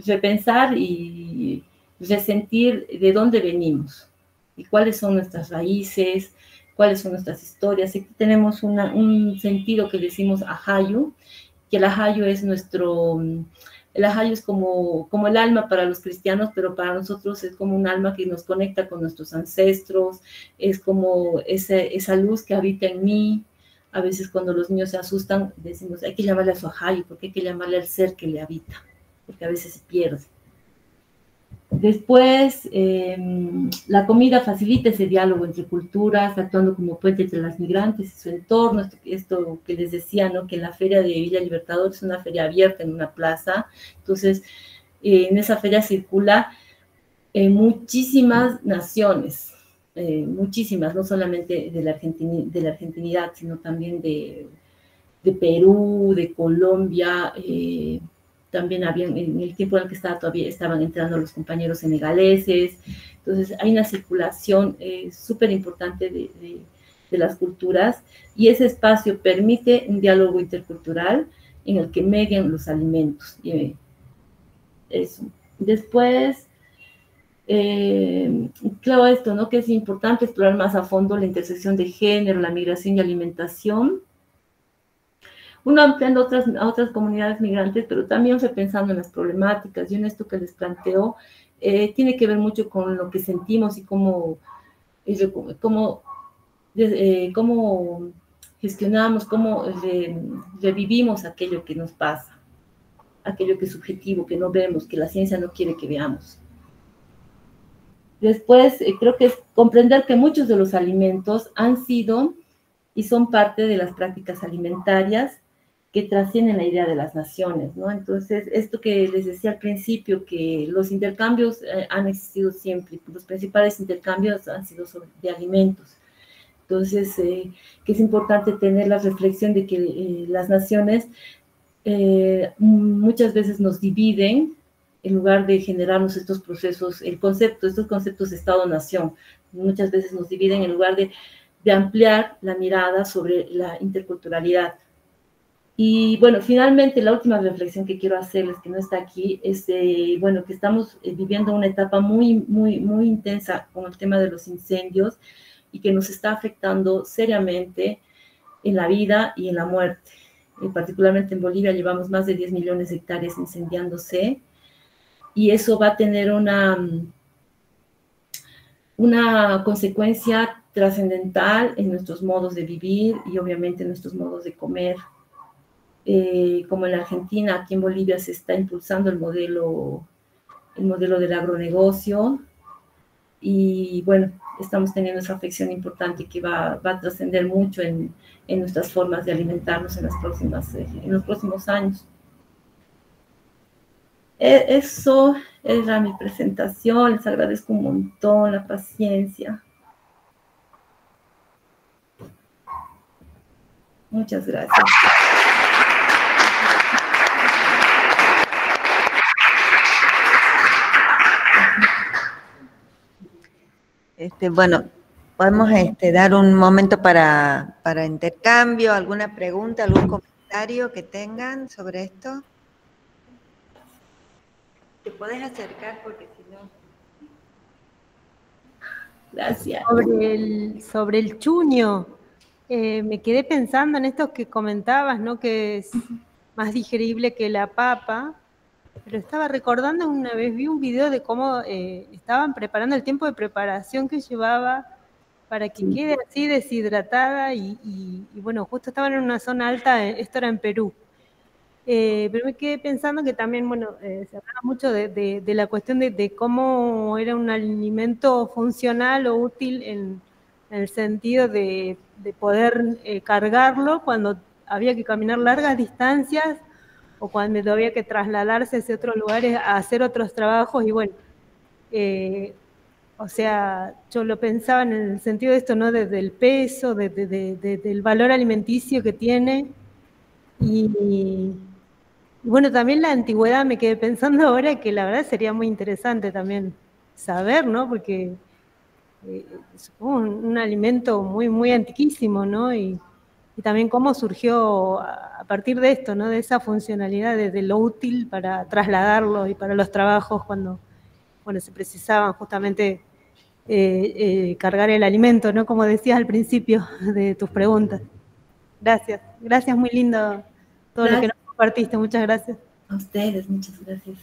Speaker 3: repensar y resentir de dónde venimos y cuáles son nuestras raíces, cuáles son nuestras historias. Aquí tenemos un sentido que decimos ajayu, que el ajayu es como el alma para los cristianos, pero para nosotros es como un alma que nos conecta con nuestros ancestros, es como esa luz que habita en mí. A veces cuando los niños se asustan, decimos, hay que llamarle a su ajayu, porque hay que llamarle al ser que le habita, porque a veces se pierde. Después, la comida facilita ese diálogo entre culturas, actuando como puente entre las migrantes y su entorno. Esto que les decía, ¿no?, que la feria de Villa Libertador es una feria abierta en una plaza. Entonces, en esa feria circula muchísimas naciones, muchísimas, no solamente de la argentinidad, sino también de Perú, de Colombia, también habían, en el tiempo en el que estaba todavía estaban entrando los compañeros senegaleses. Entonces hay una circulación súper importante de las culturas, y ese espacio permite un diálogo intercultural en el que median los alimentos. Eso. Después, claro, esto, ¿no? Que es importante explorar más a fondo la intersección de género, la migración y alimentación. Uno ampliando a otras comunidades migrantes, pero también pensando en las problemáticas, y en esto que les planteo, tiene que ver mucho con lo que sentimos y cómo gestionamos, cómo revivimos aquello que nos pasa, aquello que es subjetivo, que no vemos, que la ciencia no quiere que veamos. Después, creo que es comprender que muchos de los alimentos han sido y son parte de las prácticas alimentarias que trascienden la idea de las naciones, ¿no? Entonces, esto que les decía al principio, que los intercambios han existido siempre, los principales intercambios han sido de alimentos. Entonces, que es importante tener la reflexión de que las naciones muchas veces nos dividen en lugar de generarnos estos procesos, estos conceptos de Estado-Nación, muchas veces nos dividen en lugar de ampliar la mirada sobre la interculturalidad. Y bueno, finalmente la última reflexión que quiero hacerles, que no está aquí, es bueno, que estamos viviendo una etapa muy intensa con el tema de los incendios y que nos está afectando seriamente en la vida y en la muerte. Particularmente en Bolivia llevamos más de 10 millones de hectáreas incendiándose, y eso va a tener una consecuencia trascendental en nuestros modos de vivir y obviamente en nuestros modos de comer. Como en la Argentina, aquí en Bolivia se está impulsando el modelo del agronegocio, y bueno, estamos teniendo esa afección importante que va a trascender mucho en nuestras formas de alimentarnos en los próximos años. Eso era mi presentación, les agradezco un montón la paciencia. Muchas gracias.
Speaker 2: Bueno, podemos dar un momento para intercambio, alguna pregunta, algún comentario que tengan sobre esto. ¿Te podés acercar? Porque si no...
Speaker 3: Gracias.
Speaker 4: Sobre el chuño, me quedé pensando en esto que comentabas, ¿no? Que es más digerible que la papa. Pero estaba recordando, una vez vi un video de cómo estaban preparando, el tiempo de preparación que llevaba para que quede así deshidratada, y bueno, justo estaban en una zona alta, esto era en Perú. Pero me quedé pensando que también, bueno, se hablaba mucho de la cuestión de cómo era un alimento funcional o útil en el sentido de poder cargarlo cuando había que caminar largas distancias, o cuando había que trasladarse hacia otros lugares a hacer otros trabajos. Y bueno, o sea, yo lo pensaba en el sentido de esto, ¿no? Del peso, del valor alimenticio que tiene. Y bueno, también la antigüedad, me quedé pensando ahora que la verdad sería muy interesante también saber, ¿no? Porque es un alimento muy antiquísimo, ¿no? Y también cómo surgió a partir de esto, ¿no? De esa funcionalidad, de lo útil para trasladarlo y para los trabajos cuando se precisaban justamente cargar el alimento, ¿no? Como decías al principio de tus preguntas. Gracias, muy lindo todo lo que nos compartiste, muchas gracias.
Speaker 3: A ustedes, muchas gracias.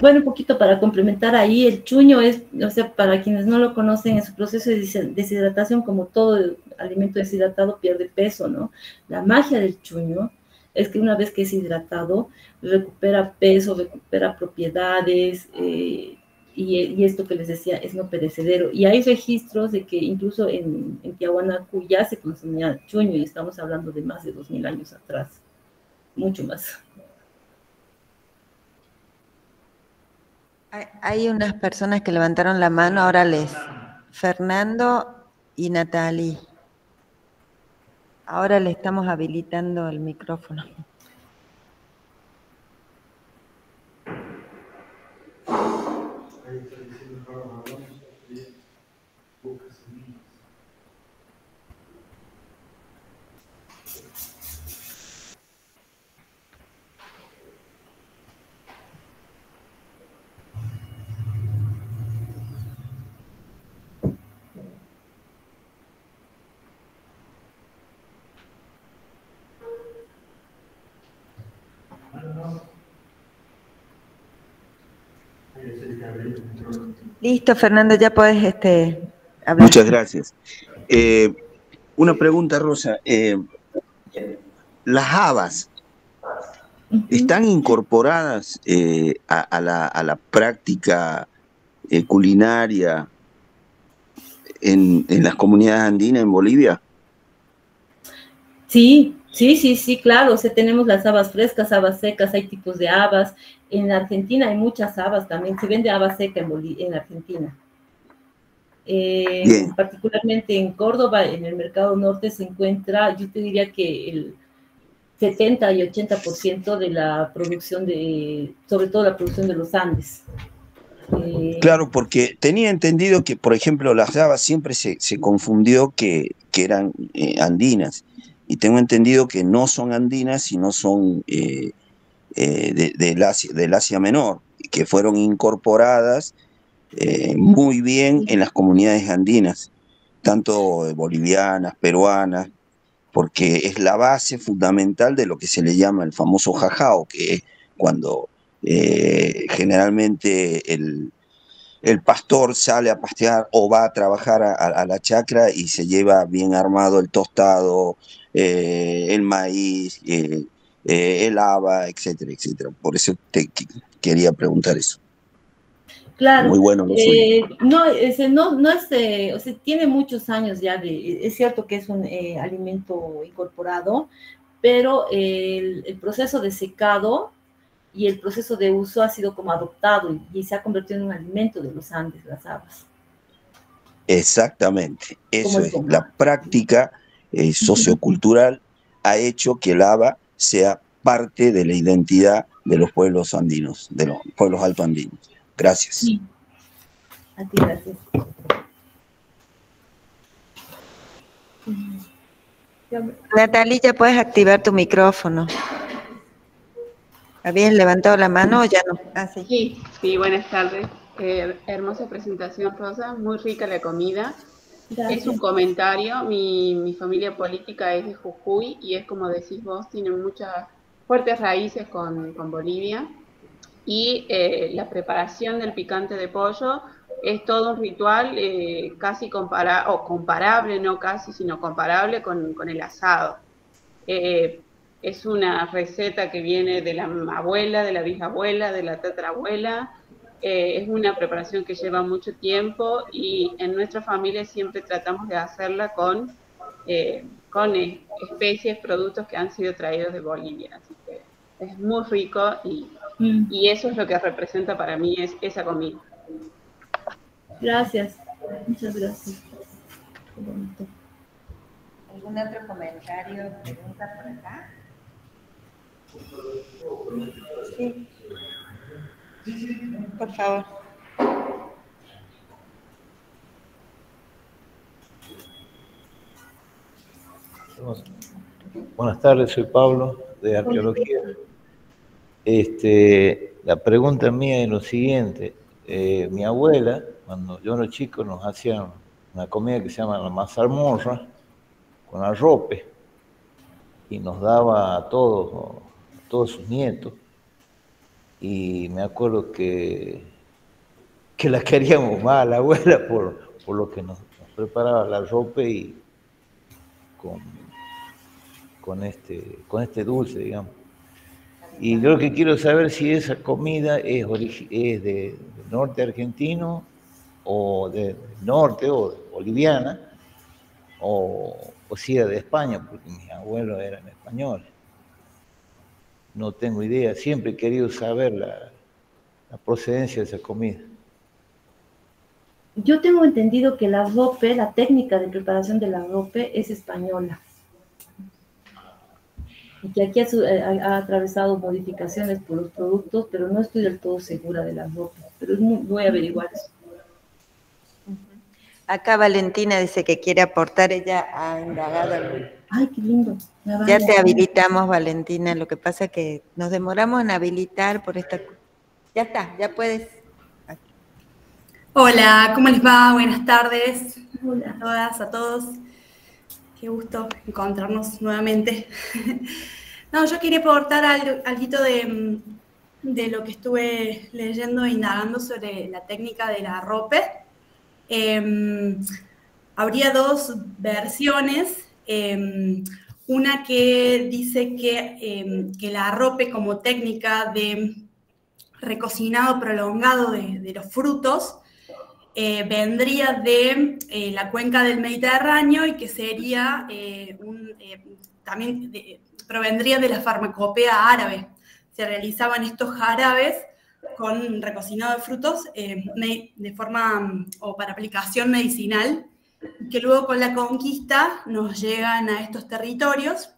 Speaker 3: Bueno, un poquito para complementar ahí, el chuño es, o sea, para quienes no lo conocen, es un proceso de deshidratación. Como todo alimento deshidratado pierde peso, ¿no? La magia del chuño es que una vez que es hidratado, recupera peso, recupera propiedades, y esto que les decía es no perecedero. Y hay registros de que incluso en Tiahuanacu ya se consumía chuño, y estamos hablando de más de 2000 años atrás, mucho más.
Speaker 2: Hay unas personas que levantaron la mano, ahora Fernando y Natalie. Ahora le estamos habilitando el micrófono. Listo, Fernando, ya podés hablar.
Speaker 6: Muchas gracias. Una pregunta, Rosa. ¿Las habas están incorporadas a la práctica culinaria en las comunidades andinas en Bolivia?
Speaker 3: Sí, claro. O sea, tenemos las habas frescas, habas secas, hay tipos de habas. En Argentina hay muchas habas también. Se vende haba seca en Argentina. Particularmente en Córdoba, en el mercado norte se encuentra, yo te diría que el 70 y 80% de la producción sobre todo la producción de los Andes.
Speaker 6: Claro, porque tenía entendido que, por ejemplo, las habas siempre se confundió que eran andinas, y tengo entendido que no son andinas, sino son del Asia Menor, que fueron incorporadas muy bien en las comunidades andinas, tanto bolivianas, peruanas, porque es la base fundamental de lo que se le llama el famoso jajao, que es cuando generalmente el pastor sale a pastear o va a trabajar a la chacra y se lleva bien armado el tostado, el maíz, el haba, etcétera, etcétera. Por eso quería preguntar eso.
Speaker 3: Claro.
Speaker 6: Muy bueno lo suyo.
Speaker 3: No es, o sea, tiene muchos años ya es cierto que es un alimento incorporado, pero el proceso de secado y el proceso de uso ha sido como adoptado y se ha convertido en un alimento de los Andes, las habas.
Speaker 6: Exactamente, eso es. La práctica sociocultural ha hecho que el haba sea parte de la identidad de los pueblos andinos, de los pueblos altoandinos. Gracias.
Speaker 3: Sí. A ti, gracias.
Speaker 2: Natalia, ya puedes activar tu micrófono. ¿Habías levantado la mano o ya no? Ah, sí.
Speaker 7: Sí, buenas tardes. Hermosa presentación, Rosa. Muy rica la comida. Gracias. Es un comentario. Mi familia política es de Jujuy y es como decís vos, tiene muchas fuertes raíces con Bolivia. Y la preparación del picante de pollo es todo un ritual casi comparable, no casi, sino comparable con el asado. Es una receta que viene de la abuela, de la bisabuela, de la tatarabuela. Es una preparación que lleva mucho tiempo y en nuestra familia siempre tratamos de hacerla con especies, productos que han sido traídos de Bolivia. Así que es muy rico y eso es lo que representa para mí esa comida.
Speaker 3: Gracias. Muchas gracias. Qué bonito.
Speaker 2: ¿Algún otro comentario, pregunta por acá? Sí. Por favor.
Speaker 8: Buenas tardes, soy Pablo, de Arqueología. La pregunta mía es lo siguiente. Mi abuela, cuando yo era chico, nos hacía una comida que se llama la mazamorra con arrope y nos daba a todos sus nietos. Y me acuerdo que la queríamos más a la abuela por lo que nos preparaba la ropa y con este dulce, digamos. Y yo lo que quiero saber si esa comida es de norte argentino o del norte o boliviana o si era de España, porque mis abuelos eran españoles. No tengo idea, siempre he querido saber la procedencia de esa comida.
Speaker 3: Yo tengo entendido que la rope, la técnica de preparación de la rope es española. Y que aquí ha atravesado modificaciones por los productos, pero no estoy del todo segura de la ropa. Pero voy a averiguar eso.
Speaker 2: Acá Valentina dice que quiere aportar, ella ha indagado.
Speaker 3: Ay, qué lindo.
Speaker 2: Ya te habilitamos, Valentina, lo que pasa es que nos demoramos en habilitar por esta... Ya está, ya puedes.
Speaker 9: Hola, ¿cómo les va? Buenas tardes.
Speaker 3: Hola.
Speaker 9: A todas, a todos. Qué gusto encontrarnos nuevamente. No, yo quería aportar algo de lo que estuve leyendo e indagando sobre la técnica del arrope. Habría dos versiones. Una que dice que el arrope como técnica de recocinado prolongado de los frutos vendría de la cuenca del Mediterráneo y que sería también provendría de la farmacopea árabe. Se realizaban estos jarabes con recocinado de frutos de forma o para aplicación medicinal, que luego con la conquista nos llegan a estos territorios.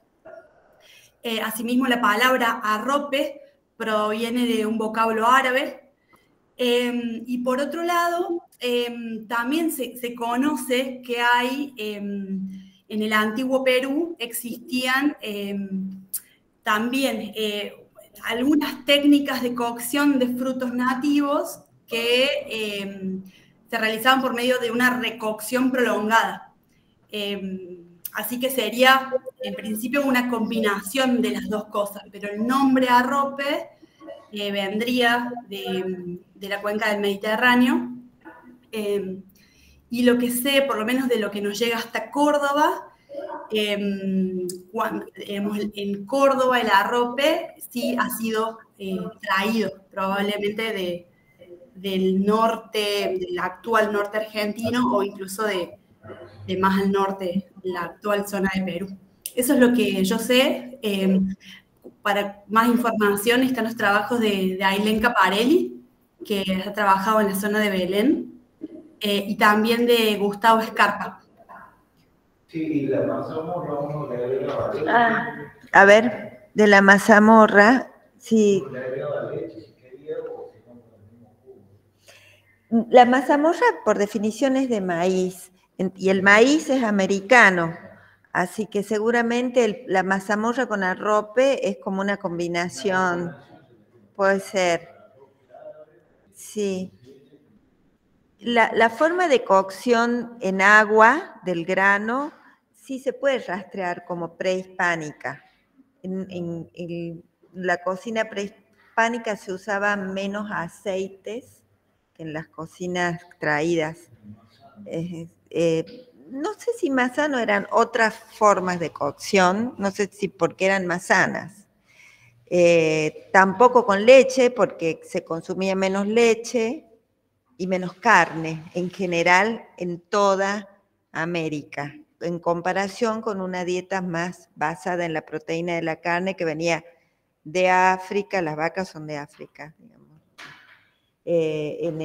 Speaker 9: Asimismo, la palabra arrope proviene de un vocablo árabe. Y por otro lado, también se conoce que hay en el antiguo Perú existían también algunas técnicas de cocción de frutos nativos que se realizaban por medio de una recocción prolongada. Así que sería, en principio, una combinación de las dos cosas, pero el nombre arrope vendría de la cuenca del Mediterráneo. Y lo que sé, por lo menos de lo que nos llega hasta Córdoba, en Córdoba el arrope sí ha sido traído probablemente del norte, del actual norte argentino o incluso de más al norte, la actual zona de Perú. Eso es lo que yo sé. Para más información están los trabajos de Ailén Caparelli, que ha trabajado en la zona de Belén, y también de Gustavo Scarpa.
Speaker 8: Sí, y la mazamorra uno le agrega leche.
Speaker 2: A ver, de la mazamorra, sí.
Speaker 8: Le agregaba leche si quería o si no con el mismo jugo.
Speaker 2: La mazamorra, por definición, es de maíz, y el maíz es americano, así que seguramente la mazamorra con arrope es como una combinación, puede ser. Sí. La forma de cocción en agua del grano sí se puede rastrear como prehispánica. En la cocina prehispánica se usaban menos aceites que en las cocinas traídas. No sé si más sano eran otras formas de cocción, no sé si porque eran más sanas. Tampoco con leche, porque se consumía menos leche y menos carne, en general, en toda América, en comparación con una dieta más basada en la proteína de la carne que venía de África, las vacas son de África, digamos, en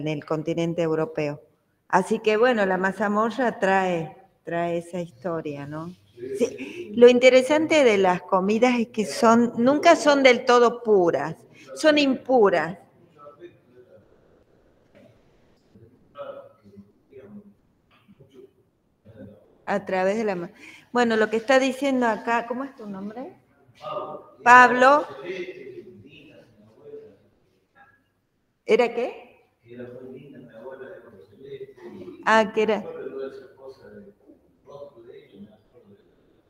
Speaker 2: el continente europeo. Así que, bueno, la mazamorra trae esa historia, ¿no? Sí. Lo interesante de las comidas es que nunca son del todo puras, son impuras. A través de la... Bueno, lo que está diciendo acá, ¿cómo es tu nombre? Pablo. ¿Era qué? Ah, que era...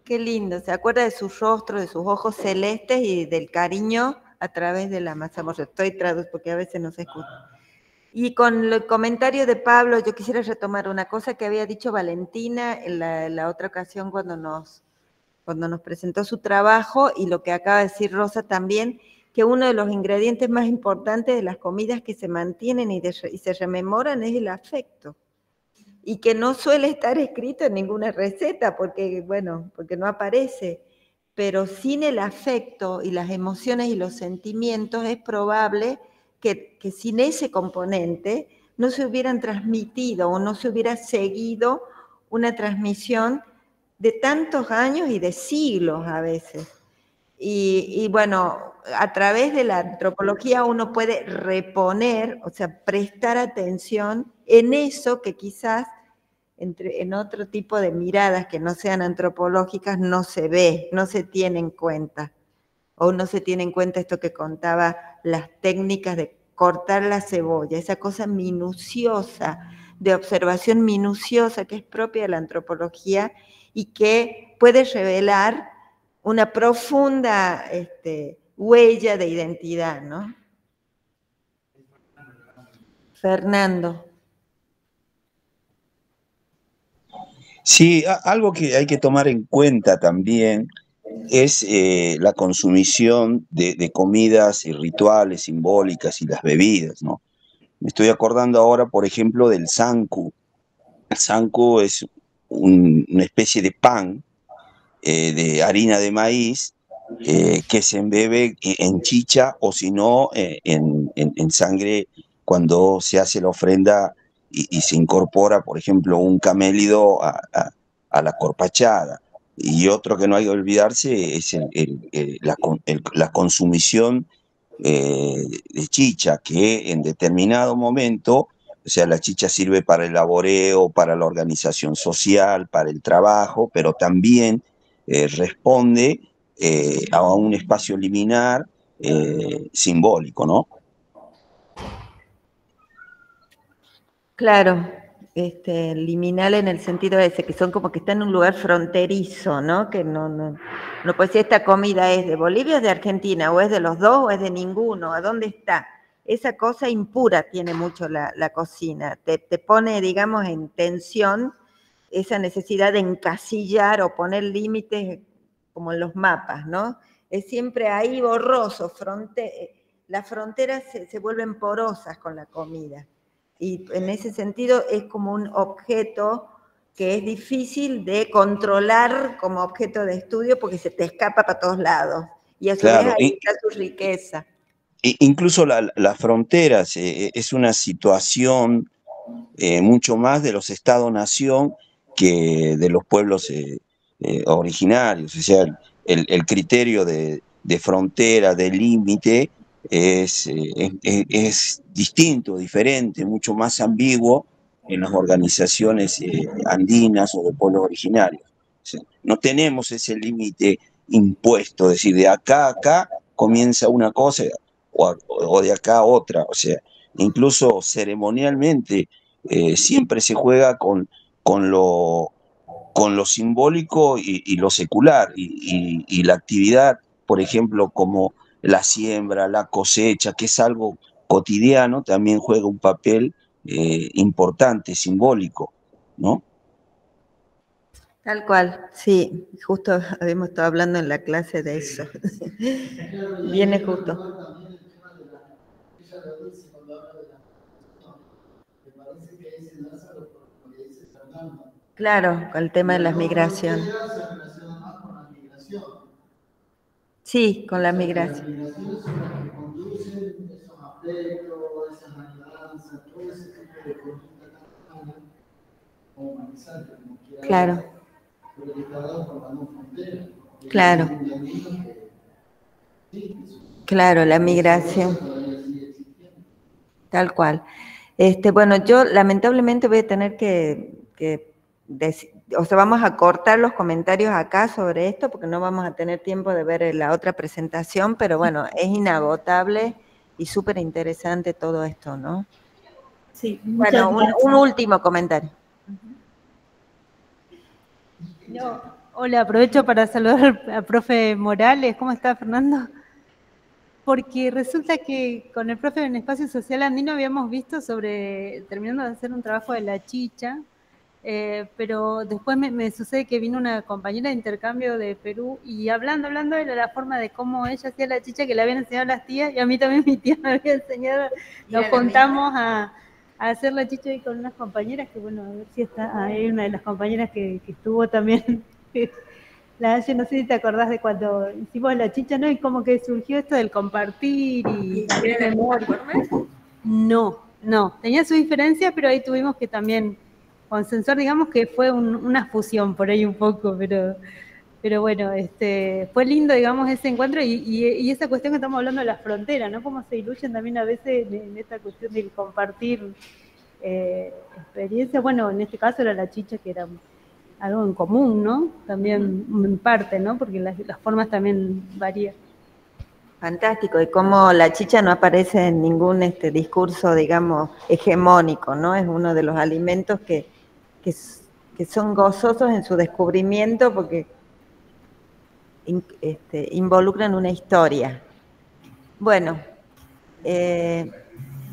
Speaker 2: Qué lindo, se acuerda de su rostro, de sus ojos celestes y del cariño a través de la mazamorra. Estoy traduciendo porque a veces no se escucha. Y con el comentario de Pablo, yo quisiera retomar una cosa que había dicho Valentina en la otra ocasión cuando nos presentó su trabajo, y lo que acaba de decir Rosa también, que uno de los ingredientes más importantes de las comidas que se mantienen y se rememoran es el afecto, y que no suele estar escrito en ninguna receta, porque no aparece, pero sin el afecto y las emociones y los sentimientos es probable que sin ese componente no se hubieran transmitido o no se hubiera seguido una transmisión de tantos años y de siglos a veces. Y bueno, a través de la antropología uno puede reponer, o sea, prestar atención en eso que quizás en otro tipo de miradas que no sean antropológicas no se ve, no se tiene en cuenta. O no se tiene en cuenta esto que contaba, las técnicas de cortar la cebolla, esa cosa minuciosa, de observación minuciosa que es propia de la antropología y que puede revelar una profunda huella de identidad, ¿no? Fernando.
Speaker 6: Sí, algo que hay que tomar en cuenta también es la consumición de comidas y rituales simbólicas y las bebidas, ¿no? Me estoy acordando ahora, por ejemplo, del sanku. El sanku es una especie de pan de harina de maíz que se embebe en chicha o si no en sangre cuando se hace la ofrenda y se incorpora, por ejemplo, un camélido a la corpachada. Y otro que no hay que olvidarse es la consumición de chicha, que en determinado momento, o sea, la chicha sirve para el laboreo, para la organización social, para el trabajo, pero también responde a un espacio liminar simbólico, ¿no?
Speaker 2: Claro, liminal en el sentido ese, que son como que están en un lugar fronterizo, ¿no? Que no puede ser esta comida es de Bolivia o es de Argentina, o es de los dos o es de ninguno, ¿a dónde está? Esa cosa impura tiene mucho la cocina, te pone, digamos, en tensión esa necesidad de encasillar o poner límites como en los mapas, ¿no? Es siempre ahí borroso, las fronteras se vuelven porosas con la comida. Y en ese sentido es como un objeto que es difícil de controlar como objeto de estudio porque se te escapa para todos lados. Y a su vez ahí está su riqueza.
Speaker 6: Incluso las fronteras es una situación mucho más de los estados-nación que de los pueblos originarios. O sea, el criterio de frontera, de límite, es distinto, diferente, mucho más ambiguo en las organizaciones andinas o de pueblos originarios. O sea, no tenemos ese límite impuesto, es decir, de acá a acá comienza una cosa o de acá a otra. O sea, incluso ceremonialmente siempre se juega con lo simbólico y lo secular, y la actividad, por ejemplo, como la siembra, la cosecha, que es algo cotidiano, también juega un papel importante, simbólico, ¿no?
Speaker 2: Tal cual, sí, justo habíamos estado hablando en la clase de eso. Viene justo. Claro, con el tema de las migraciones. Sí, con la migración. Claro. Claro. Claro, la migración. Tal cual. Bueno, yo lamentablemente voy a tener o sea, vamos a cortar los comentarios acá sobre esto porque no vamos a tener tiempo de ver la otra presentación, pero bueno, es inagotable y súper interesante todo esto, ¿no?
Speaker 3: Sí.
Speaker 2: Bueno, un último comentario.
Speaker 4: Hola, aprovecho para saludar al profe Morales. ¿Cómo está, Fernando? Porque resulta que con el profe en Espacio Social Andino habíamos visto terminando de hacer un trabajo de la chicha, pero después me sucede que vino una compañera de intercambio de Perú y hablando era la forma de cómo ella hacía la chicha que le habían enseñado las tías, y a mí también mi tía me había enseñado. Nos juntamos a hacer la chicha ahí con unas compañeras, que bueno, a ver si está ahí una de las compañeras que estuvo también. No sé si te acordás de cuando hicimos la chicha, ¿no? Y como que surgió esto del compartir y la memoria. No, tenía su diferencia, pero ahí tuvimos que también consensuar, digamos que fue una fusión por ahí un poco, pero bueno, fue lindo, digamos, ese encuentro y esa cuestión que estamos hablando de las fronteras, ¿no? Cómo se diluyen también a veces en esta cuestión del compartir experiencias. Bueno, en este caso era la chicha, que era algo en común, ¿no? También en parte, ¿no? Porque las formas también varían.
Speaker 2: Fantástico, y cómo la chicha no aparece en ningún discurso, digamos, hegemónico, ¿no? Es uno de los alimentos que son gozosos en su descubrimiento porque involucran una historia, Bueno,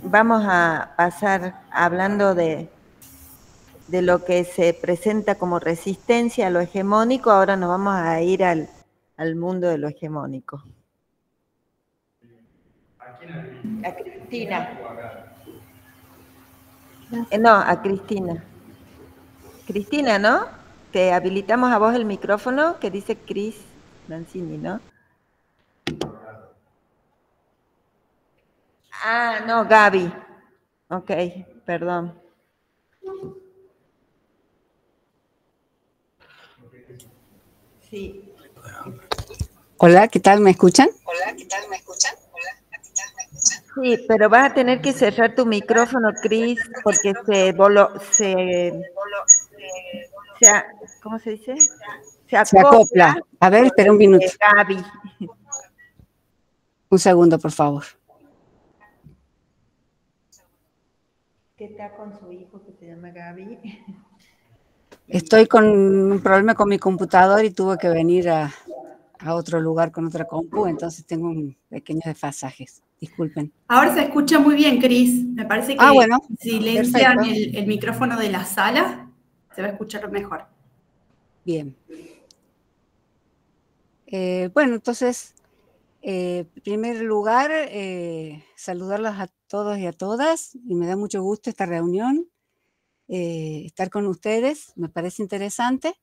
Speaker 2: vamos a pasar hablando de lo que se presenta como resistencia a lo hegemónico. Ahora nos vamos a ir al mundo de lo hegemónico. A Cristina. No, a Cristina. Cristina, ¿no? Te habilitamos a vos el micrófono que dice Cris Mancini, ¿no? Ah, no, Gaby. Ok, perdón. Sí.
Speaker 10: Hola, ¿qué tal? ¿Me escuchan?
Speaker 11: Hola, ¿qué tal? ¿Me escuchan? Hola, ¿qué tal? ¿Me escuchan?
Speaker 2: Sí, pero vas a tener que cerrar tu micrófono, Cris, porque ¿cómo se dice? Se
Speaker 10: acopla. A ver, espera un minuto.
Speaker 2: Gaby.
Speaker 10: Un segundo, por favor.
Speaker 2: ¿Qué está con su hijo que se llama Gaby?
Speaker 10: Estoy con un problema con mi computador y tuve que venir a otro lugar con otra compu, entonces tengo un pequeño desfasaje. Disculpen.
Speaker 9: Ahora se escucha muy bien, Cris. Me parece que
Speaker 10: bueno,
Speaker 9: silencian el micrófono de la sala, se va a escuchar mejor.
Speaker 10: Bien. Bueno, entonces, en primer lugar, saludarlos a todos y a todas, y me da mucho gusto esta reunión, estar con ustedes, me parece interesante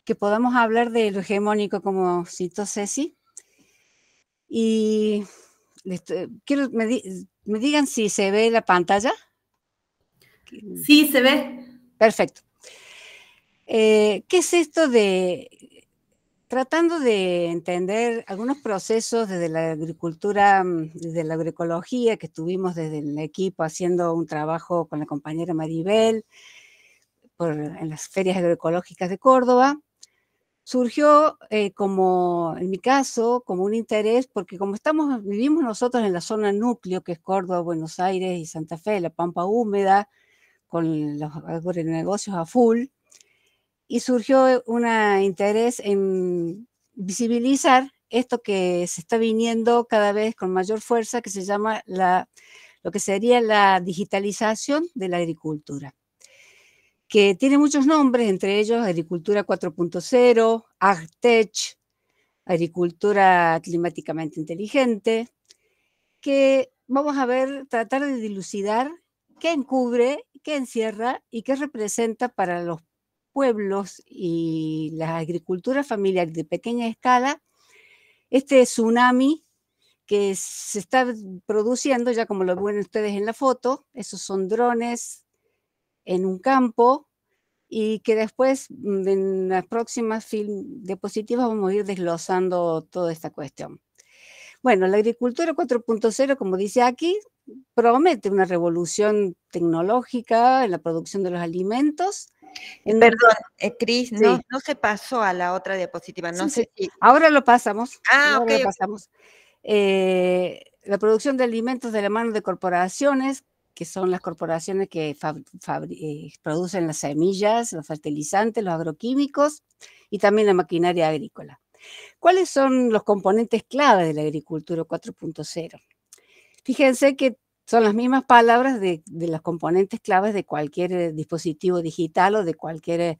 Speaker 10: que podamos hablar de lo hegemónico, como citó Ceci, y quiero me digan si se ve la pantalla.
Speaker 9: Sí, se ve.
Speaker 10: Perfecto. ¿Qué es esto de tratando de entender algunos procesos desde la agricultura, desde la agroecología, que estuvimos desde el equipo haciendo un trabajo con la compañera Maribel en las ferias agroecológicas de Córdoba? Surgió como, en mi caso, como un interés, porque como vivimos nosotros en la zona núcleo, que es Córdoba, Buenos Aires y Santa Fe, la Pampa Húmeda, con los agronegocios a full, y surgió un interés en visibilizar esto que se está viniendo cada vez con mayor fuerza, que se llama lo que sería la digitalización de la agricultura, que tiene muchos nombres, entre ellos agricultura 4.0, AgTech, agricultura climáticamente inteligente, que vamos a ver, tratar de dilucidar qué encubre, qué encierra y qué representa para los pueblos y las agriculturas familiares de pequeña escala, este tsunami que se está produciendo, ya como lo ven ustedes en la foto. Esos son drones en un campo, y que después en las próximas diapositivas vamos a ir desglosando toda esta cuestión. Bueno, la agricultura 4.0, como dice aquí, promete una revolución tecnológica en la producción de los alimentos.
Speaker 2: Perdón, Cris,
Speaker 10: sí.
Speaker 2: no se pasó a la otra diapositiva. No sé si...
Speaker 10: Ahora lo pasamos.
Speaker 2: Ahora
Speaker 10: lo pasamos. La producción de alimentos de la mano de corporaciones, que son las corporaciones que producen las semillas, los fertilizantes, los agroquímicos y también la maquinaria agrícola. ¿Cuáles son los componentes clave de la agricultura 4.0? Fíjense que son las mismas palabras de los componentes claves de cualquier dispositivo digital o de cualquier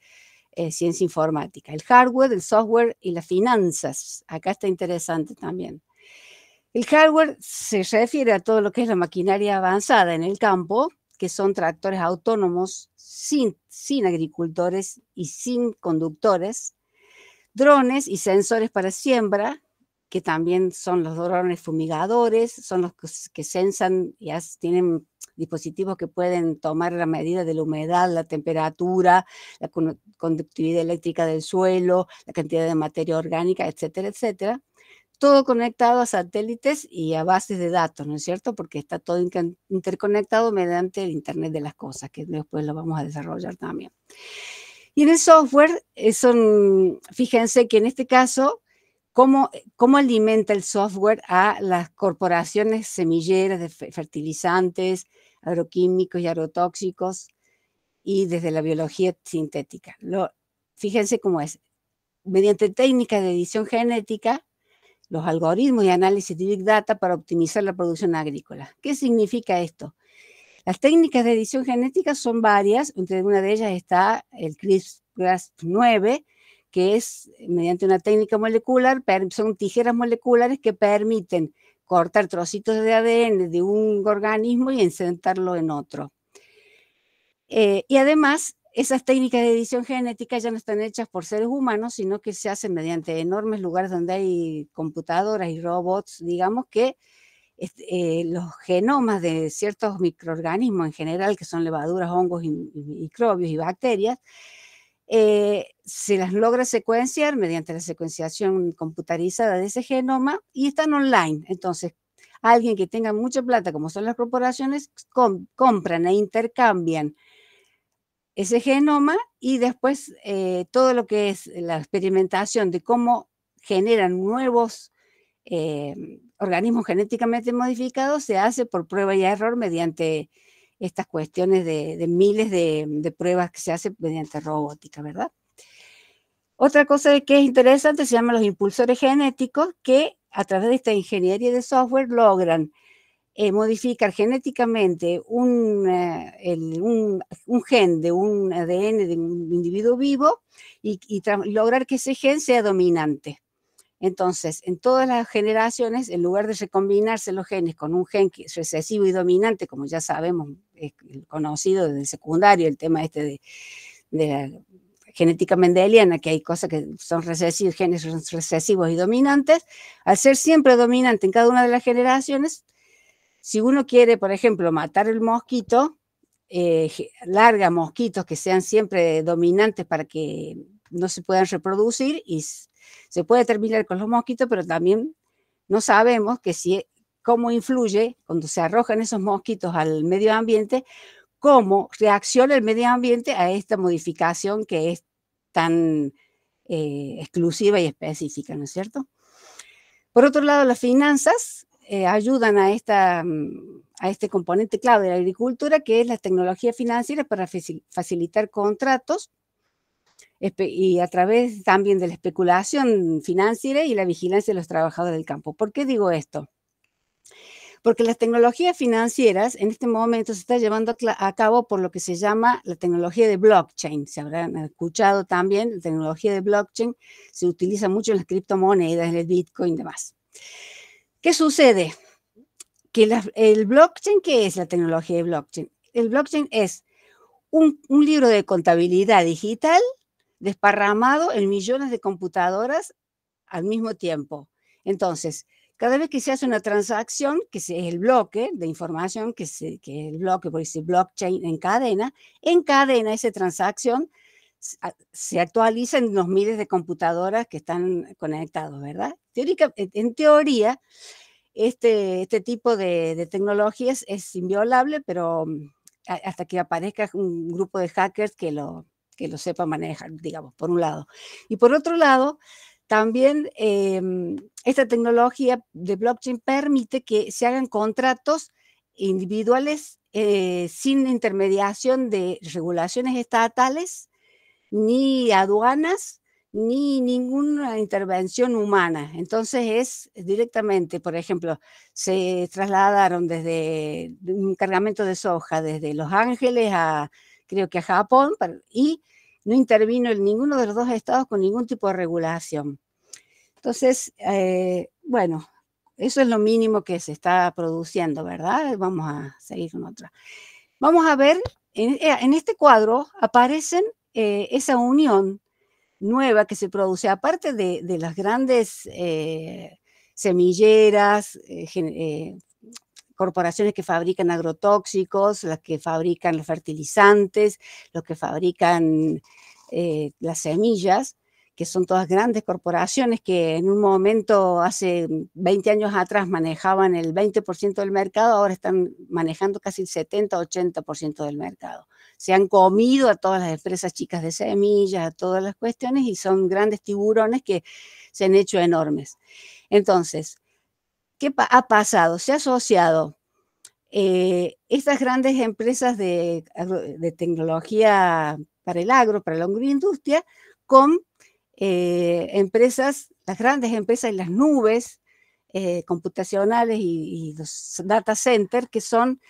Speaker 10: ciencia informática. El hardware, el software y las finanzas. Acá está interesante también. El hardware se refiere a todo lo que es la maquinaria avanzada en el campo, que son tractores autónomos sin agricultores y sin conductores, drones y sensores para siembra, que también son los drones fumigadores, son los que sensan y tienen dispositivos que pueden tomar la medida de la humedad, la temperatura, la conductividad eléctrica del suelo, la cantidad de materia orgánica, etcétera, etcétera. Todo conectado a satélites y a bases de datos, ¿no es cierto? Porque está todo interconectado mediante el Internet de las cosas, que después lo vamos a desarrollar también. Y en el software, fíjense que en este caso, ¿cómo alimenta el software a las corporaciones semilleras de fertilizantes, agroquímicos y agrotóxicos, y desde la biología sintética? Fíjense cómo es. Mediante técnicas de edición genética, los algoritmos y análisis de Big Data para optimizar la producción agrícola. ¿Qué significa esto? Las técnicas de edición genética son varias, entre una de ellas está el CRISPR-Cas9, que es mediante una técnica molecular, son tijeras moleculares que permiten cortar trocitos de ADN de un organismo y insertarlo en otro. Y además, esas técnicas de edición genética ya no están hechas por seres humanos, sino que se hacen mediante enormes lugares donde hay computadoras y robots, digamos, que los genomas de ciertos microorganismos en general, que son levaduras, hongos, y microbios y bacterias, se las logra secuenciar mediante la secuenciación computarizada de ese genoma y están online. Entonces, alguien que tenga mucha plata, como son las corporaciones, compran e intercambian ese genoma y después todo lo que es la experimentación de cómo generan nuevos organismos genéticamente modificados se hace por prueba y error mediante estas cuestiones de miles de pruebas que se hacen mediante robótica, ¿verdad? Otra cosa que es interesante se llaman los impulsores genéticos, que a través de esta ingeniería de software logran modificar genéticamente un gen de un ADN de un individuo vivo y lograr que ese gen sea dominante. Entonces, en todas las generaciones, en lugar de recombinarse los genes con un gen recesivo y dominante, como ya sabemos, es conocido desde el secundario, el tema de la genética mendeliana, que hay cosas que son recesivos, genes recesivos y dominantes, al ser siempre dominante en cada una de las generaciones, si uno quiere, por ejemplo, matar el mosquito, larga mosquitos que sean siempre dominantes para que no se puedan reproducir y se puede terminar con los mosquitos, pero también no sabemos cómo influye cuando se arrojan esos mosquitos al medio ambiente, cómo reacciona el medio ambiente a esta modificación que es tan exclusiva y específica, ¿no es cierto? Por otro lado, las finanzas ayudan a este componente clave de la agricultura, que es la tecnología financiera para facilitar contratos y a través también de la especulación financiera y la vigilancia de los trabajadores del campo. ¿Por qué digo esto? Porque las tecnologías financieras en este momento se está llevando a cabo por lo que se llama la tecnología de blockchain. Se habrán escuchado también, la tecnología de blockchain se utiliza mucho en las criptomonedas, en el Bitcoin y demás. ¿Qué sucede? Que el blockchain, ¿qué es la tecnología de blockchain? El blockchain es un libro de contabilidad digital desparramado en millones de computadoras al mismo tiempo. Entonces, cada vez que se hace una transacción, que es el bloque de información, que es el bloque, por decir blockchain encadena esa transacción, se actualiza en los miles de computadoras que están conectados, ¿verdad? En teoría, este tipo de tecnologías es inviolable, pero hasta que aparezca un grupo de hackers que lo sepa manejar, digamos, por un lado. Y por otro lado, también esta tecnología de blockchain permite que se hagan contratos individuales sin intermediación de regulaciones estatales, ni aduanas, ni ninguna intervención humana. Entonces es directamente, por ejemplo, se trasladaron desde un cargamento de soja desde Los Ángeles creo que a Japón, y no intervino en ninguno de los dos estados con ningún tipo de regulación. Entonces, bueno, eso es lo mínimo que se está produciendo, ¿verdad? Vamos a seguir con otra. Vamos a ver, en este cuadro aparecen esa unión nueva que se produce, aparte de las grandes semilleras, corporaciones que fabrican agrotóxicos, las que fabrican los fertilizantes, los que fabrican las semillas, que son todas grandes corporaciones que en un momento, hace 20 años atrás, manejaban el 20% del mercado, ahora están manejando casi el 70-80% del mercado. Se han comido a todas las empresas chicas de semillas, a todas las cuestiones, y son grandes tiburones que se han hecho enormes. Entonces, ¿qué ha pasado? Se ha asociado estas grandes empresas de tecnología para el agro, para la agroindustria, con empresas, las grandes empresas y las nubes computacionales y los data centers, que son,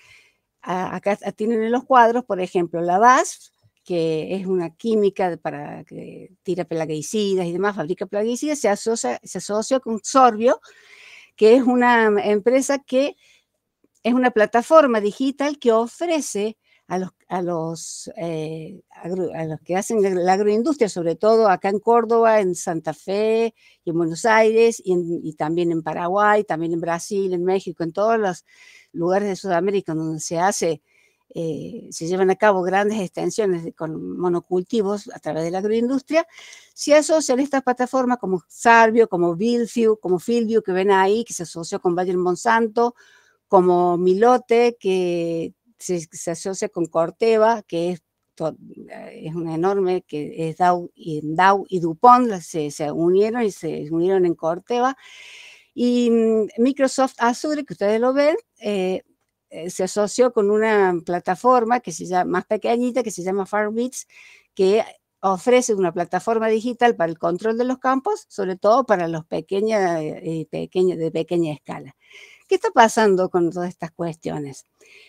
Speaker 10: acá tienen en los cuadros, por ejemplo, la BASF, que es una química para que tira plaguicidas y demás, fabrica plaguicidas, se asocia con Sorbio, que es una empresa que es una plataforma digital que ofrece a los que hacen la agroindustria, sobre todo acá en Córdoba, en Santa Fe y en Buenos Aires, y también en Paraguay, también en Brasil, en México, en todos los lugares de Sudamérica donde se llevan a cabo grandes extensiones con monocultivos a través de la agroindustria, se asocian estas plataformas como Sarvio, como Fieldview, que ven ahí, que se asoció con Bayer Monsanto, como Milote, que se asocia con Corteva, que es una enorme, que es Dow y DuPont, se unieron en Corteva, y Microsoft Azure, que ustedes lo ven, se asoció con una plataforma que se llama, más pequeñita, que se llama FarmBeats, que ofrece una plataforma digital para el control de los campos, sobre todo para los de pequeña escala. ¿Qué está pasando con todas estas cuestiones?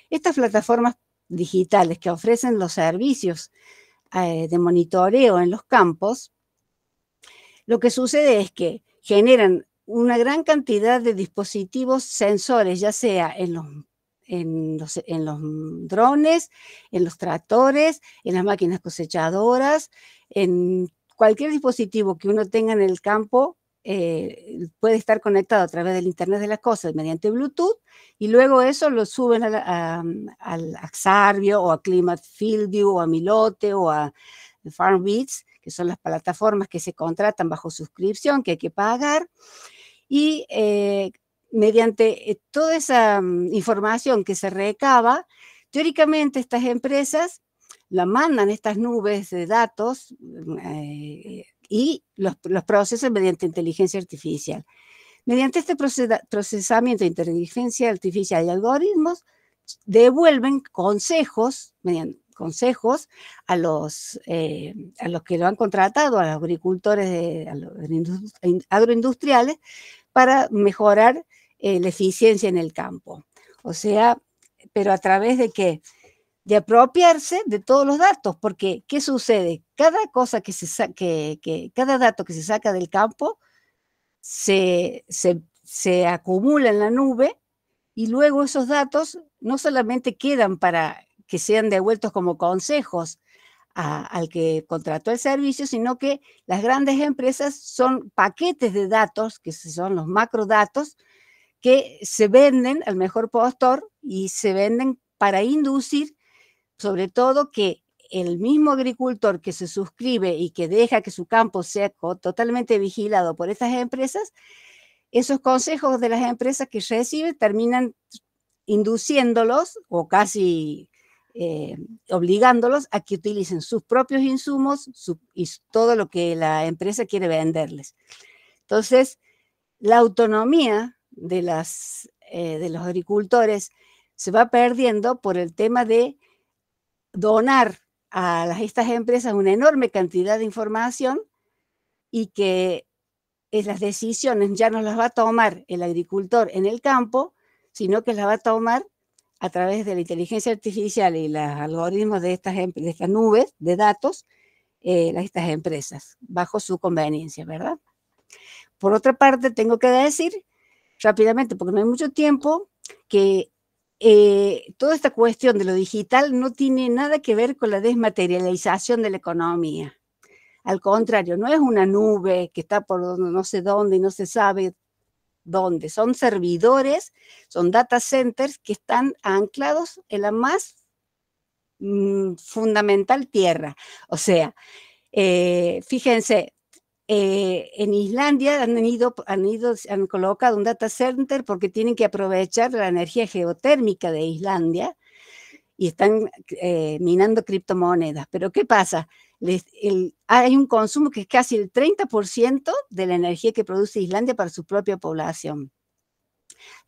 Speaker 10: Estas plataformas digitales que ofrecen los servicios de monitoreo en los campos, lo que sucede es que generan una gran cantidad de dispositivos sensores, ya sea en los drones, en los tractores, en las máquinas cosechadoras, en cualquier dispositivo que uno tenga en el campo. Puede estar conectado a través del Internet de las Cosas mediante Bluetooth, y luego eso lo suben al Sarvio o a Climate Fieldview o a Milote o a FarmBeats, que son las plataformas que se contratan bajo suscripción, que hay que pagar, y mediante toda esa información que se recaba, teóricamente estas empresas la mandan estas nubes de datos y los procesan mediante inteligencia artificial. Mediante este procesamiento de inteligencia artificial y algoritmos, devuelven consejos a los que lo han contratado, a los agricultores, a los agroindustriales, para mejorar la eficiencia en el campo. O sea, pero a través de ¿qué? De apropiarse de todos los datos, porque ¿qué sucede? Cada dato que se saca del campo se acumula en la nube, y luego esos datos no solamente quedan para que sean devueltos como consejos al que contrató el servicio, sino que las grandes empresas son paquetes de datos, que son los macrodatos, que se venden al mejor postor y se venden para inducir, sobre todo, que el mismo agricultor que se suscribe y que deja que su campo sea totalmente vigilado por estas empresas, esos consejos de las empresas que recibe terminan induciéndolos o casi obligándolos a que utilicen sus propios insumos y todo lo que la empresa quiere venderles. Entonces, la autonomía de los agricultores se va perdiendo por el tema de donar a estas empresas una enorme cantidad de información, y que las decisiones ya no las va a tomar el agricultor en el campo, sino que las va a tomar a través de la inteligencia artificial y los algoritmos de estas nubes de datos, estas empresas, bajo su conveniencia, ¿verdad? Por otra parte, tengo que decir rápidamente, porque no hay mucho tiempo, que toda esta cuestión de lo digital no tiene nada que ver con la desmaterialización de la economía. Al contrario, no es una nube que está por no sé dónde y no se sabe dónde. Son servidores, son data centers que están anclados en la más fundamental tierra. O sea, fíjense, en Islandia han colocado un data center porque tienen que aprovechar la energía geotérmica de Islandia y están minando criptomonedas. Pero ¿qué pasa? Hay un consumo que es casi el 30% de la energía que produce Islandia para su propia población.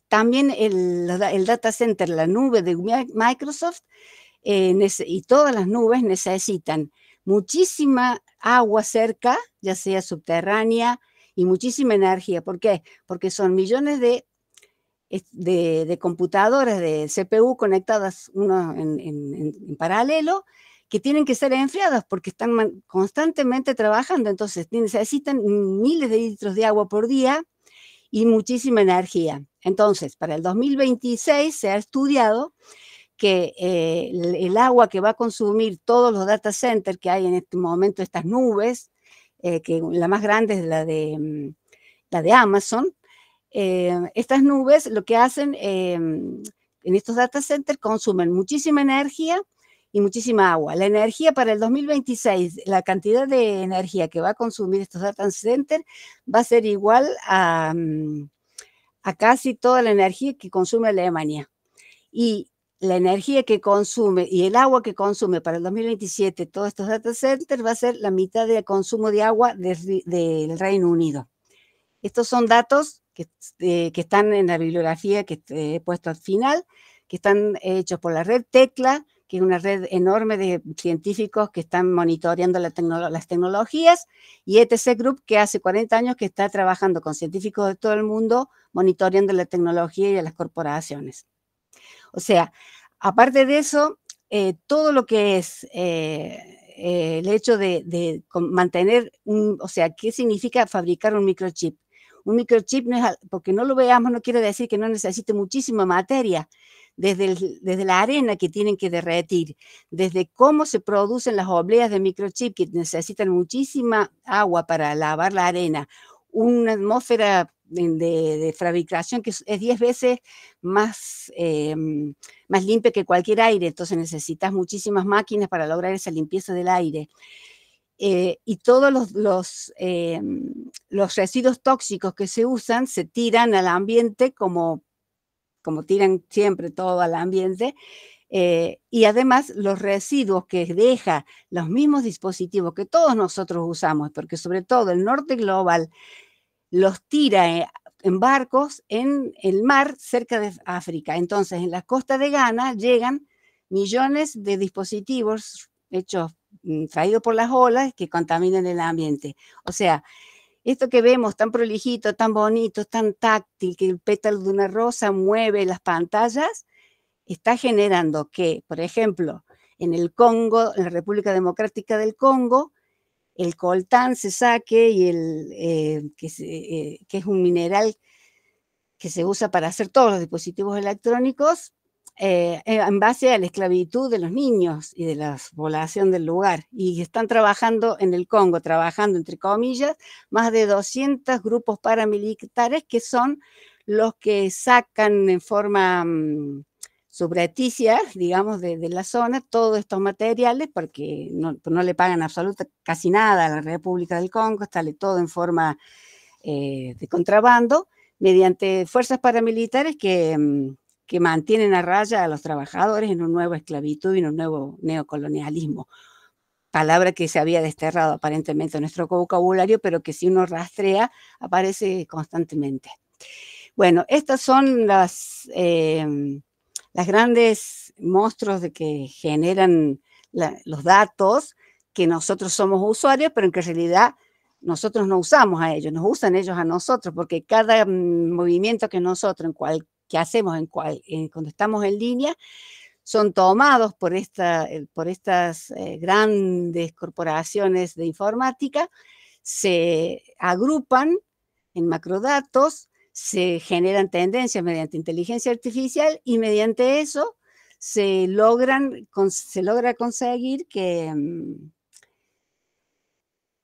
Speaker 10: También el data center, la nube de Microsoft, y todas las nubes necesitan muchísima agua cerca, ya sea subterránea, y muchísima energía. ¿Por qué? Porque son millones de computadoras de CPU conectadas uno en paralelo, que tienen que ser enfriadas porque están constantemente trabajando, entonces necesitan miles de litros de agua por día y muchísima energía. Entonces, para el 2026 se ha estudiado que el agua que va a consumir todos los data centers que hay en este momento, estas nubes, que la más grande es la de Amazon, estas nubes lo que hacen en estos data centers consumen muchísima energía y muchísima agua. La energía para el 2026, la cantidad de energía que va a consumir estos data centers va a ser igual a casi toda la energía que consume Alemania. Y la energía que consume y el agua que consume para el 2027 todos estos data centers va a ser la mitad del consumo de agua del Reino Unido. Estos son datos que están en la bibliografía que he puesto al final, que están hechos por la red Tecla, que es una red enorme de científicos que están monitoreando las tecnologías, y ETC Group, que hace 40 años que está trabajando con científicos de todo el mundo monitoreando la tecnología y a las corporaciones. O sea, aparte de eso, todo lo que es el hecho de mantener, o sea, ¿qué significa fabricar un microchip? Un microchip, no es, porque no lo veamos, no quiere decir que no necesite muchísima materia, desde la arena que tienen que derretir, desde cómo se producen las obleas de microchip que necesitan muchísima agua para lavar la arena, una atmósfera de fabricación que es 10 veces más limpia que cualquier aire, entonces necesitas muchísimas máquinas para lograr esa limpieza del aire. Y todos los residuos tóxicos que se usan se tiran al ambiente como tiran siempre todo al ambiente, y además los residuos que deja los mismos dispositivos que todos nosotros usamos, porque sobre todo el norte global los tira en barcos en el mar cerca de África. Entonces, en la costa de Ghana llegan millones de dispositivos traídos por las olas que contaminan el ambiente. O sea, esto que vemos tan prolijito, tan bonito, tan táctil, que el pétalo de una rosa mueve las pantallas, está generando que, por ejemplo, en el Congo, en la República Democrática del Congo, el coltán se saque y que es un mineral que se usa para hacer todos los dispositivos electrónicos, en base a la esclavitud de los niños y de la población del lugar. Y están trabajando en el Congo, trabajando entre comillas, más de 200 grupos paramilitares que son los que sacan en forma subrepticia, digamos, de la zona, todos estos materiales, porque no le pagan casi nada a la República del Congo, sale todo en forma de contrabando, mediante fuerzas paramilitares que mantienen a raya a los trabajadores en una nueva esclavitud y en un nuevo neocolonialismo. Palabra que se había desterrado aparentemente en nuestro vocabulario, pero que si uno rastrea, aparece constantemente. Bueno, estas son las grandes monstruos que generan los datos, que nosotros somos usuarios, pero en que en realidad nosotros no usamos a ellos, nos usan ellos a nosotros, porque cada movimiento que nosotros que hacemos cuando estamos en línea son tomados por estas grandes corporaciones de informática, se agrupan en macrodatos, se generan tendencias mediante inteligencia artificial y mediante eso se logra conseguir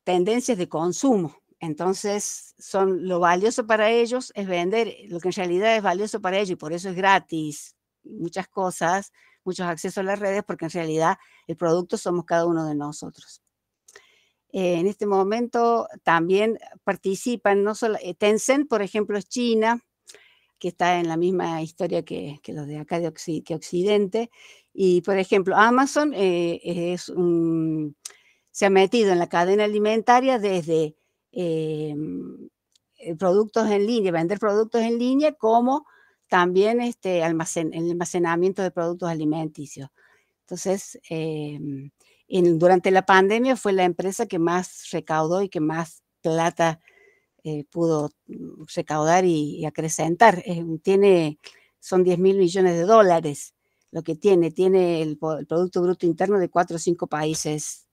Speaker 10: tendencias de consumo. Entonces, lo valioso para ellos es vender lo que en realidad es valioso para ellos y por eso es gratis, muchas cosas, muchos accesos a las redes, porque en realidad el producto somos cada uno de nosotros. En este momento también participan, no solo Tencent, por ejemplo, es China, que está en la misma historia que los de acá que Occidente, y por ejemplo Amazon se ha metido en la cadena alimentaria desde productos en línea, vender productos en línea, como también el almacenamiento de productos alimenticios. Entonces, durante la pandemia fue la empresa que más recaudó y que más plata pudo recaudar y acrecentar. Son 10.000 millones de dólares lo que tiene el Producto Bruto Interno de 4 o 5 países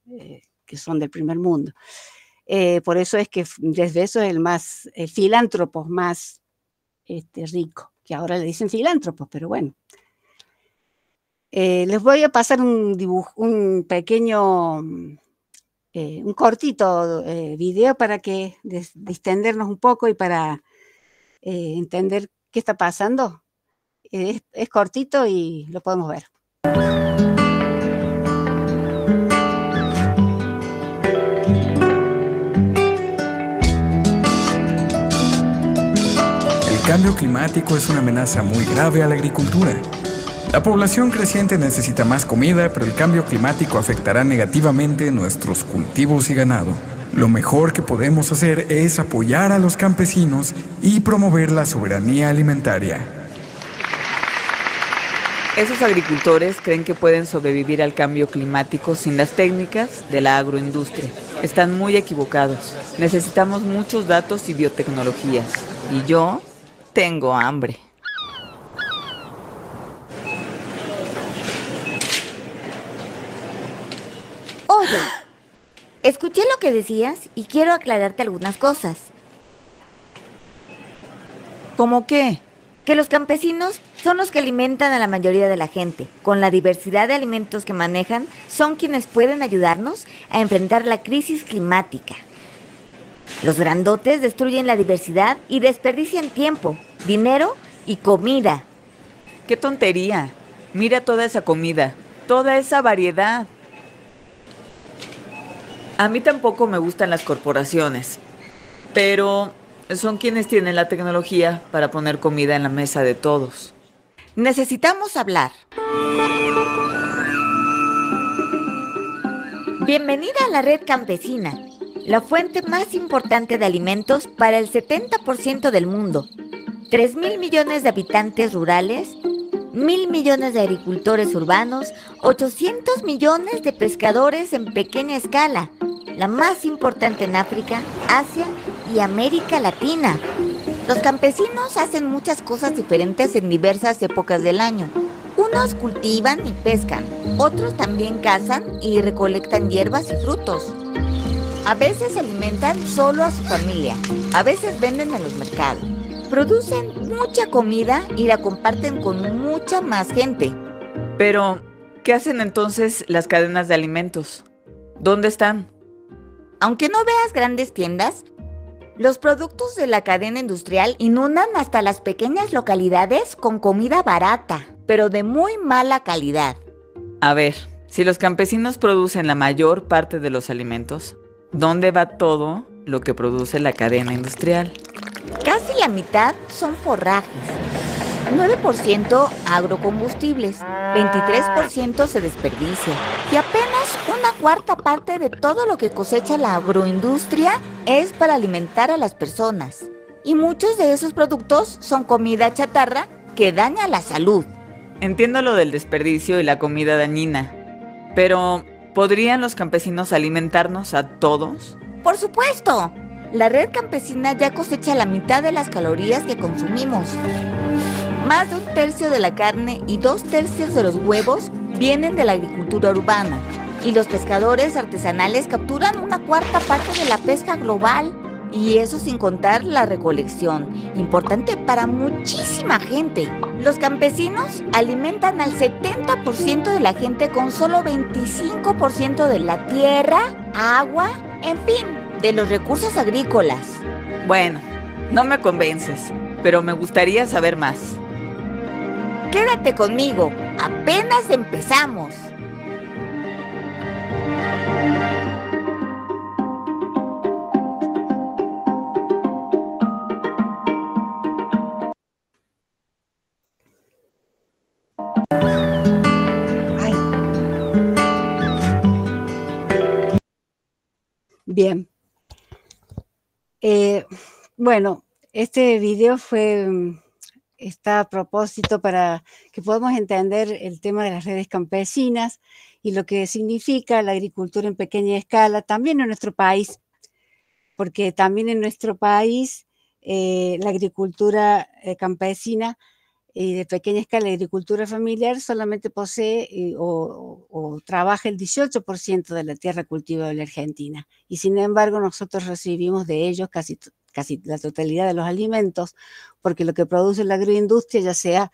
Speaker 10: que son del primer mundo. Por eso es que desde eso es el filántropo más rico, que ahora le dicen filántropos, pero bueno. Les voy a pasar un pequeño, un cortito video para que distendernos un poco y para entender qué está pasando. Es cortito y lo podemos ver.
Speaker 12: El cambio climático es una amenaza muy grave a la agricultura. La población creciente necesita más comida, pero el cambio climático afectará negativamente nuestros cultivos y ganado. Lo mejor que podemos hacer es apoyar a los campesinos y promover la soberanía alimentaria.
Speaker 13: Esos agricultores creen que pueden sobrevivir al cambio climático sin las técnicas de la agroindustria. Están muy equivocados. Necesitamos muchos datos y biotecnologías. Y yo tengo hambre.
Speaker 14: Oye, escuché lo que decías y quiero aclararte algunas cosas.
Speaker 13: ¿Cómo qué?
Speaker 14: Que los campesinos son los que alimentan a la mayoría de la gente. Con la diversidad de alimentos que manejan, son quienes pueden ayudarnos a enfrentar la crisis climática. Los grandotes destruyen la diversidad y desperdician tiempo, dinero y comida.
Speaker 13: ¡Qué tontería! Mira toda esa comida, toda esa variedad. A mí tampoco me gustan las corporaciones, pero son quienes tienen la tecnología para poner comida en la mesa de todos.
Speaker 14: Necesitamos hablar. Bienvenida a la red campesina, la fuente más importante de alimentos para el 70% del mundo. 3.000 millones de habitantes rurales, 1.000 millones de agricultores urbanos, 800 millones de pescadores en pequeña escala, la más importante en África, Asia y América Latina. Los campesinos hacen muchas cosas diferentes en diversas épocas del año. Unos cultivan y pescan, otros también cazan y recolectan hierbas y frutos. A veces alimentan solo a su familia, a veces venden en los mercados. Producen mucha comida y la comparten con mucha más gente.
Speaker 13: Pero, ¿qué hacen entonces las cadenas de alimentos? ¿Dónde están?
Speaker 14: Aunque no veas grandes tiendas, los productos de la cadena industrial inundan hasta las pequeñas localidades con comida barata, pero de muy mala calidad.
Speaker 13: A ver, si los campesinos producen la mayor parte de los alimentos, ¿dónde va todo lo que produce la cadena industrial?
Speaker 14: Casi la mitad son forrajes, 9% agrocombustibles, 23% se desperdicia y apenas una cuarta parte de todo lo que cosecha la agroindustria es para alimentar a las personas. Y muchos de esos productos son comida chatarra que daña la salud.
Speaker 13: Entiendo lo del desperdicio y la comida dañina, pero ¿podrían los campesinos alimentarnos a todos?
Speaker 14: ¡Por supuesto! La red campesina ya cosecha la mitad de las calorías que consumimos. Más de 1/3 de la carne y 2/3 de los huevos vienen de la agricultura urbana. Y los pescadores artesanales capturan una cuarta parte de la pesca global. Y eso sin contar la recolección, importante para muchísima gente. Los campesinos alimentan al 70% de la gente con solo 25% de la tierra, agua, en fin, de los recursos agrícolas.
Speaker 13: Bueno, no me convences, pero me gustaría saber más.
Speaker 14: Quédate conmigo, apenas empezamos.
Speaker 10: Bien. Bueno, este video está a propósito para que podamos entender el tema de las redes campesinas y lo que significa la agricultura en pequeña escala, también en nuestro país, porque también en nuestro país la agricultura campesina y de pequeña escala, la agricultura familiar, solamente posee o trabaja el 18% de la tierra cultivable de la Argentina. Y sin embargo, nosotros recibimos de ellos casi la totalidad de los alimentos, porque lo que produce la agroindustria, ya sea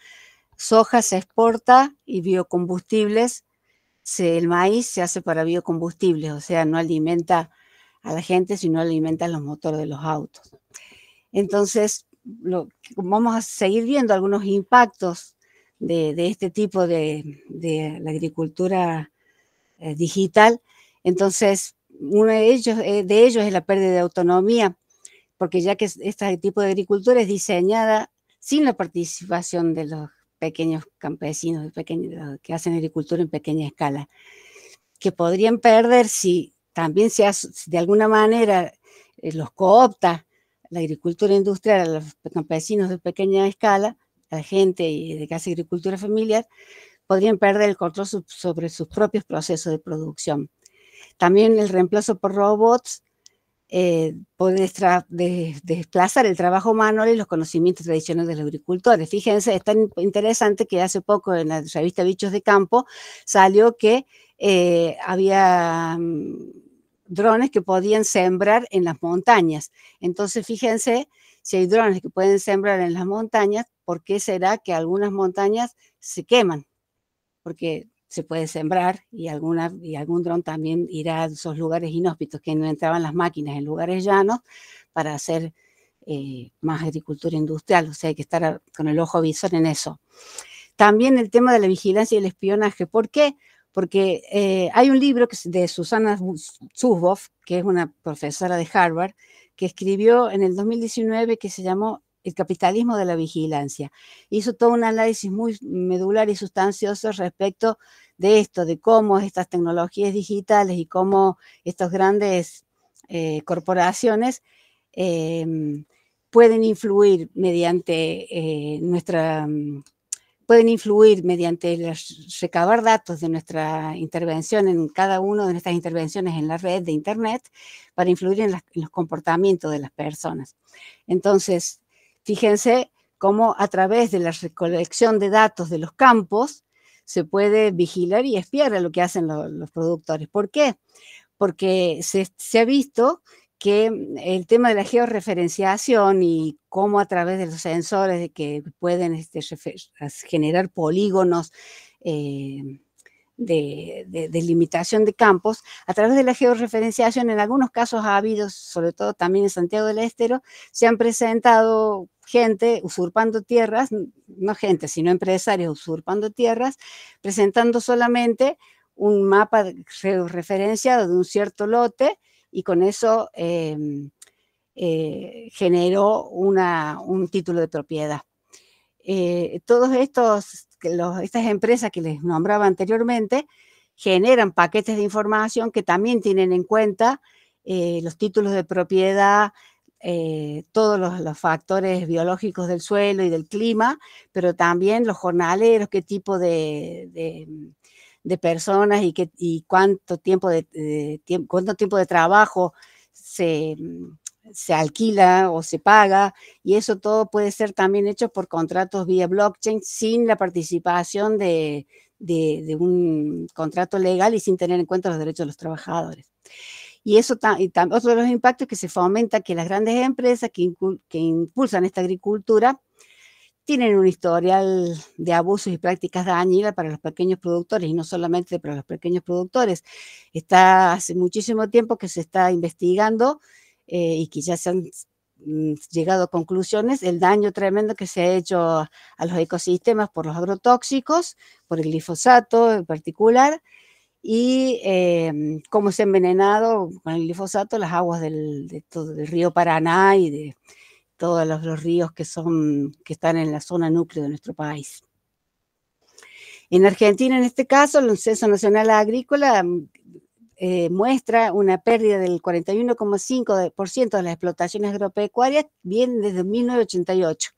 Speaker 10: soja, se exporta, y biocombustibles, el maíz se hace para biocombustibles, o sea, no alimenta a la gente, sino alimenta a los motores de los autos. Entonces, vamos a seguir viendo algunos impactos de este tipo de la agricultura digital. Entonces, uno de ellos es la pérdida de autonomía, porque ya que este tipo de agricultura es diseñada sin la participación de los pequeños campesinos, que hacen agricultura en pequeña escala, que podrían perder si también de alguna manera los coopta la agricultura industrial a los campesinos de pequeña escala, a la gente que hace agricultura familiar, podrían perder el control sobre sus propios procesos de producción. También el reemplazo por robots puede desplazar el trabajo manual y los conocimientos tradicionales de los agricultores. Fíjense, es tan interesante que hace poco en la revista Bichos de Campo salió que había drones que podían sembrar en las montañas. Entonces, fíjense, si hay drones que pueden sembrar en las montañas, ¿por qué será que algunas montañas se queman? Porque se puede sembrar y algún dron también irá a esos lugares inhóspitos que no entraban las máquinas en lugares llanos para hacer más agricultura industrial. O sea, hay que estar con el ojo visor en eso. También el tema de la vigilancia y el espionaje. ¿Por qué? Porque hay un libro de Susana Zuboff, que es una profesora de Harvard, que escribió en el 2019, que se llamó El capitalismo de la vigilancia. Hizo todo un análisis muy medular y sustancioso respecto de esto, de cómo estas tecnologías digitales y cómo estas grandes corporaciones pueden influir mediante recabar datos de nuestra intervención en cada una de nuestras intervenciones en la red de Internet para influir en los comportamientos de las personas. Entonces, fíjense cómo a través de la recolección de datos de los campos se puede vigilar y espiar a lo que hacen los productores. ¿Por qué? Porque se ha visto que el tema de la georreferenciación y cómo a través de los sensores de que pueden generar polígonos de limitación de campos, a través de la georreferenciación en algunos casos ha habido, sobre todo también en Santiago del Estero, se han presentado gente usurpando tierras, no gente, sino empresarios usurpando tierras, presentando solamente un mapa georreferenciado de un cierto lote, y con eso generó un título de propiedad. Todos estas empresas que les nombraba anteriormente generan paquetes de información que también tienen en cuenta los títulos de propiedad, todos los factores biológicos del suelo y del clima, pero también los jornaleros, qué tipo de personas y cuánto tiempo de trabajo se alquila o se paga, y eso todo puede ser también hecho por contratos vía blockchain sin la participación de un contrato legal y sin tener en cuenta los derechos de los trabajadores. Y eso otro de los impactos es que se fomenta que las grandes empresas que impulsan esta agricultura tienen un historial de abusos y prácticas dañinas para los pequeños productores, y no solamente para los pequeños productores. Está hace muchísimo tiempo que se está investigando y que ya se han llegado a conclusiones el daño tremendo que se ha hecho a los ecosistemas por los agrotóxicos, por el glifosato en particular, y cómo se ha envenenado con el glifosato las aguas del río Paraná y de todos los ríos que están en la zona núcleo de nuestro país. En Argentina, en este caso, el Censo Nacional Agrícola muestra una pérdida del 41,5% de las explotaciones agropecuarias, bien desde 1988,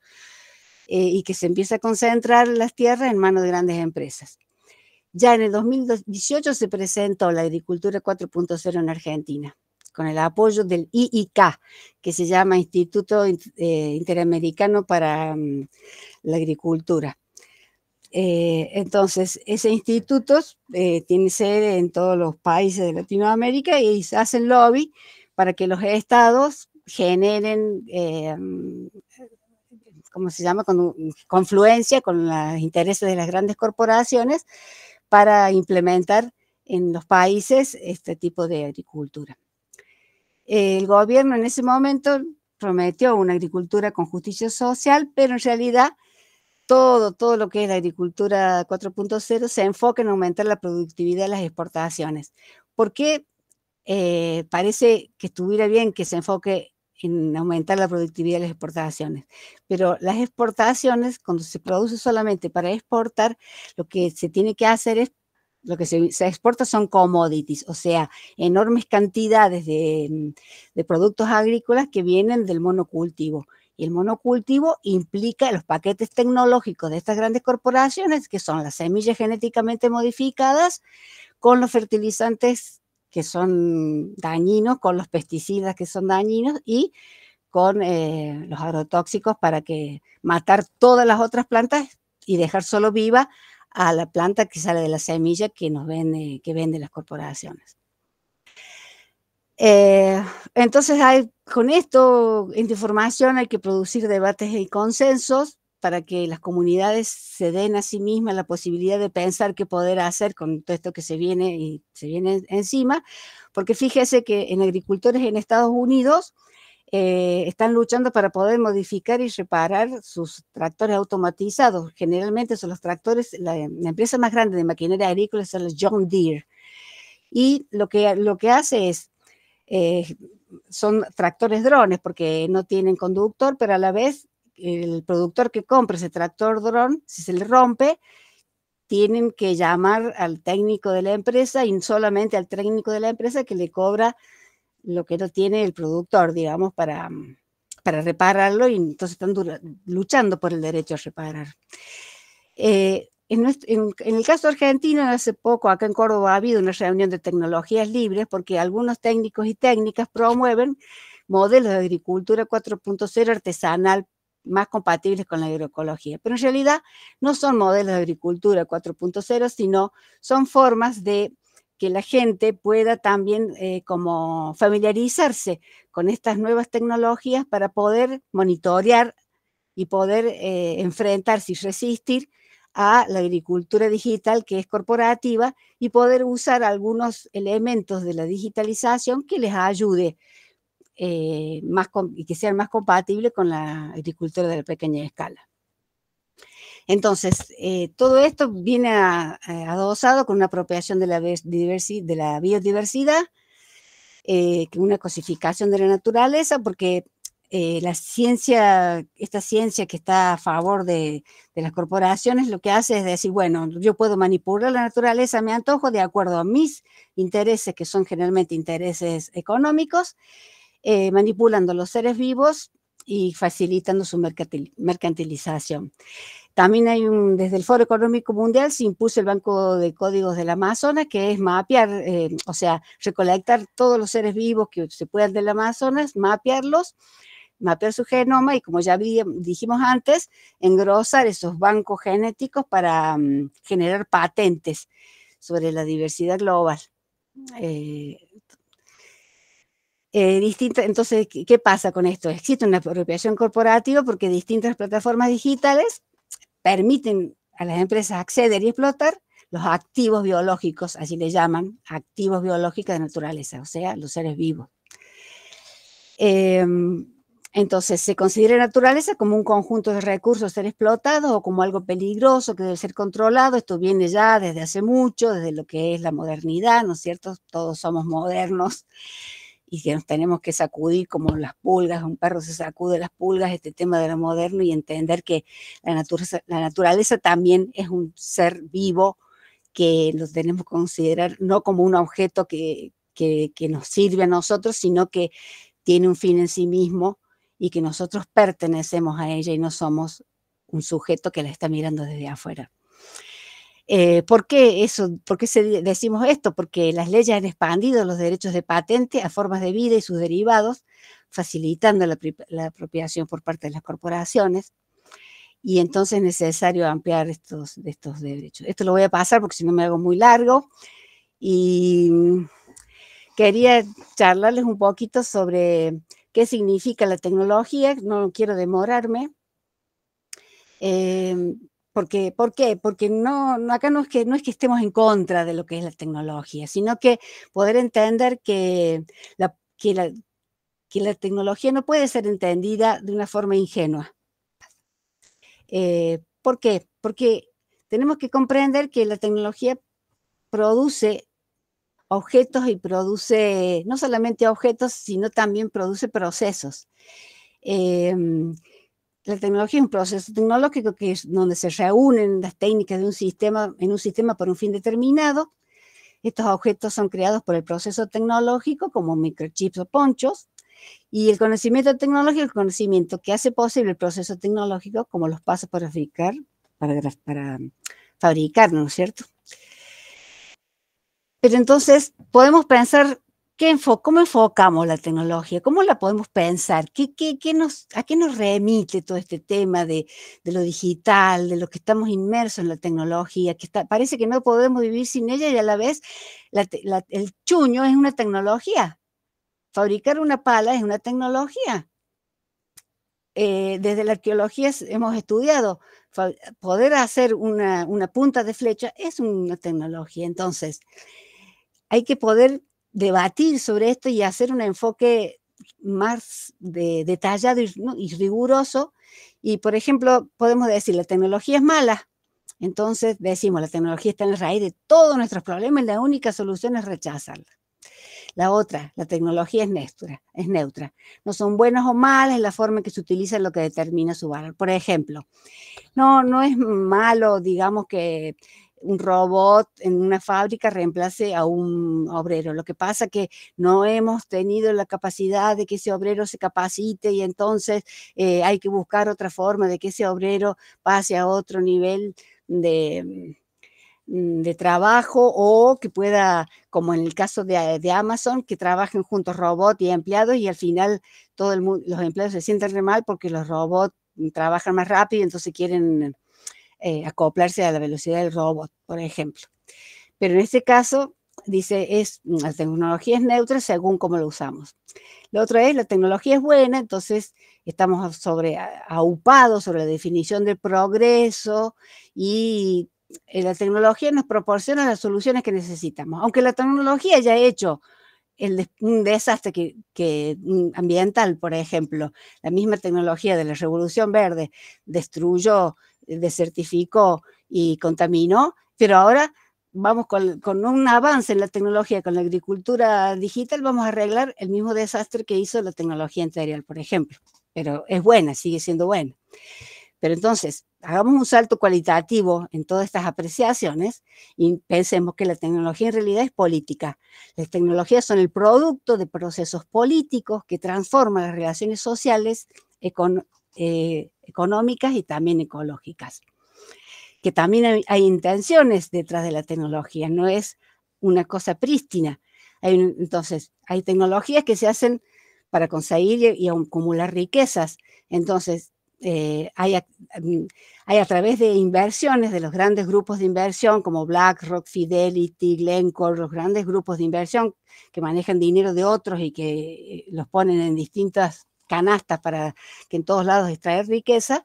Speaker 10: y que se empieza a concentrar las tierras en manos de grandes empresas. Ya en el 2018 se presentó la agricultura 4.0 en Argentina. con el apoyo del IIK, que se llama Instituto Interamericano para la Agricultura. Entonces, ese instituto tiene sede en todos los países de Latinoamérica y hacen lobby para que los estados generen, ¿cómo se llama?, confluencia con los intereses de las grandes corporaciones para implementar en los países este tipo de agricultura. El gobierno en ese momento prometió una agricultura con justicia social, pero en realidad todo lo que es la agricultura 4.0 se enfoca en aumentar la productividad de las exportaciones. ¿Por qué parece que estuviera bien que se enfoque en aumentar la productividad de las exportaciones? Pero las exportaciones, cuando se produce solamente para exportar, lo que se tiene que hacer es, lo que se exporta son commodities, o sea, enormes cantidades de productos agrícolas que vienen del monocultivo. Y el monocultivo implica los paquetes tecnológicos de estas grandes corporaciones, que son las semillas genéticamente modificadas, con los fertilizantes que son dañinos, con los pesticidas que son dañinos y con los agrotóxicos para matar todas las otras plantas y dejar solo viva a la planta que sale de la semilla que venden las corporaciones. Entonces, con esto, esta información, hay que producir debates y consensos para que las comunidades se den a sí mismas la posibilidad de pensar qué poder hacer con todo esto que se viene encima, porque fíjese que en agricultores en Estados Unidos están luchando para poder modificar y reparar sus tractores automatizados. Generalmente son los tractores, la empresa más grande de maquinaria agrícola es el John Deere, y lo que hace es, son tractores drones porque no tienen conductor, pero a la vez el productor que compra ese tractor dron, si se le rompe, tienen que llamar al técnico de la empresa y solamente al técnico de la empresa que le cobra lo que no tiene el productor, digamos, para repararlo, y entonces están luchando por el derecho a reparar. En el caso argentino, hace poco acá en Córdoba ha habido una reunión de tecnologías libres porque algunos técnicos y técnicas promueven modelos de agricultura 4.0 artesanal más compatibles con la agroecología. Pero en realidad no son modelos de agricultura 4.0, sino son formas de que la gente pueda también como familiarizarse con estas nuevas tecnologías para poder monitorear y poder enfrentarse y resistir a la agricultura digital, que es corporativa, y poder usar algunos elementos de la digitalización que les ayude y que sean más compatibles con la agricultura de la pequeña escala. Entonces, todo esto viene adosado con una apropiación de la biodiversidad, una cosificación de la naturaleza, porque esta ciencia que está a favor de las corporaciones, lo que hace es decir, bueno, yo puedo manipular la naturaleza a mi antojo de acuerdo a mis intereses, que son generalmente intereses económicos, manipulando los seres vivos y facilitando su mercantilización. También desde el Foro Económico Mundial se impuso el Banco de Códigos del Amazonas, que es mapear, o sea, recolectar todos los seres vivos que se puedan del Amazonas, mapear su genoma y, como ya dijimos antes, engrosar esos bancos genéticos para generar patentes sobre la diversidad global. Entonces, ¿qué pasa con esto? Existe una apropiación corporativa porque distintas plataformas digitales permiten a las empresas acceder y explotar los activos biológicos, así le llaman, activos biológicos de naturaleza, o sea, los seres vivos. Entonces, se considera naturaleza como un conjunto de recursos a ser explotados o como algo peligroso que debe ser controlado. Esto viene ya desde hace mucho, desde lo que es la modernidad, ¿no es cierto? Todos somos modernos y que nos tenemos que sacudir como las pulgas, un perro se sacude las pulgas, este tema de lo moderno, y entender que la naturaleza también es un ser vivo que lo tenemos que considerar no como un objeto que nos sirve a nosotros, sino que tiene un fin en sí mismo y que nosotros pertenecemos a ella y no somos un sujeto que la está mirando desde afuera. ¿Por qué eso? ¿Por qué decimos esto? Porque las leyes han expandido los derechos de patente a formas de vida y sus derivados, facilitando la apropiación por parte de las corporaciones, y entonces es necesario ampliar estos derechos. Esto lo voy a pasar porque si no me hago muy largo, y quería charlarles un poquito sobre qué significa la tecnología, no quiero demorarme. ¿Por qué? Porque acá no es que estemos en contra de lo que es la tecnología, sino que poder entender que la tecnología no puede ser entendida de una forma ingenua. ¿Por qué? Porque tenemos que comprender que la tecnología produce objetos y produce no solamente objetos, sino también produce procesos. La tecnología es un proceso tecnológico que es donde se reúnen las técnicas de un sistema, en un sistema por un fin determinado. Estos objetos son creados por el proceso tecnológico, como microchips o ponchos, y el conocimiento tecnológico es el conocimiento que hace posible el proceso tecnológico, como los pasos para fabricar, ¿no es cierto? Pero entonces podemos pensar, ¿cómo enfocamos la tecnología? ¿Cómo la podemos pensar? ¿A qué nos remite todo este tema de lo digital, de lo que estamos inmersos en la tecnología? Parece que no podemos vivir sin ella, y a la vez el chuño es una tecnología. Fabricar una pala es una tecnología. Desde la arqueología hemos estudiado, poder hacer una punta de flecha es una tecnología. Entonces, hay que poder debatir sobre esto y hacer un enfoque más detallado y riguroso. Y, por ejemplo, podemos decir, la tecnología es mala. Entonces decimos, la tecnología está en la raíz de todos nuestros problemas y la única solución es rechazarla. La otra, la tecnología es neutra. No son buenas o malas, es la forma en que se utiliza lo que determina su valor. Por ejemplo, no es malo, digamos, que un robot en una fábrica reemplace a un obrero. Lo que pasa es que no hemos tenido la capacidad de que ese obrero se capacite, y entonces hay que buscar otra forma de que ese obrero pase a otro nivel de trabajo, o que pueda, como en el caso de Amazon, que trabajen juntos robots y empleados, y al final los empleados se sienten re mal porque los robots trabajan más rápido, entonces quieren acoplarse a la velocidad del robot, por ejemplo. Pero en este caso, dice, la tecnología es neutra según cómo lo usamos. Lo otro es, la tecnología es buena, entonces estamos aupados sobre la definición del progreso, y la tecnología nos proporciona las soluciones que necesitamos. Aunque la tecnología haya hecho un desastre ambiental, por ejemplo, la misma tecnología de la Revolución Verde destruyó, desertificó y contaminó, pero ahora vamos con un avance en la tecnología, con la agricultura digital, vamos a arreglar el mismo desastre que hizo la tecnología anterior, por ejemplo. Pero es buena, sigue siendo buena. Pero entonces, hagamos un salto cualitativo en todas estas apreciaciones y pensemos que la tecnología en realidad es política. Las tecnologías son el producto de procesos políticos que transforman las relaciones sociales, económicas y también ecológicas. Que también hay intenciones detrás de la tecnología, no es una cosa prístina. Entonces, hay tecnologías que se hacen para conseguir y acumular riquezas. Entonces, hay a través de inversiones de los grandes grupos de inversión como BlackRock, Fidelity, Glencore, los grandes grupos de inversión que manejan dinero de otros y que los ponen en distintas canastas para que en todos lados extraer riqueza,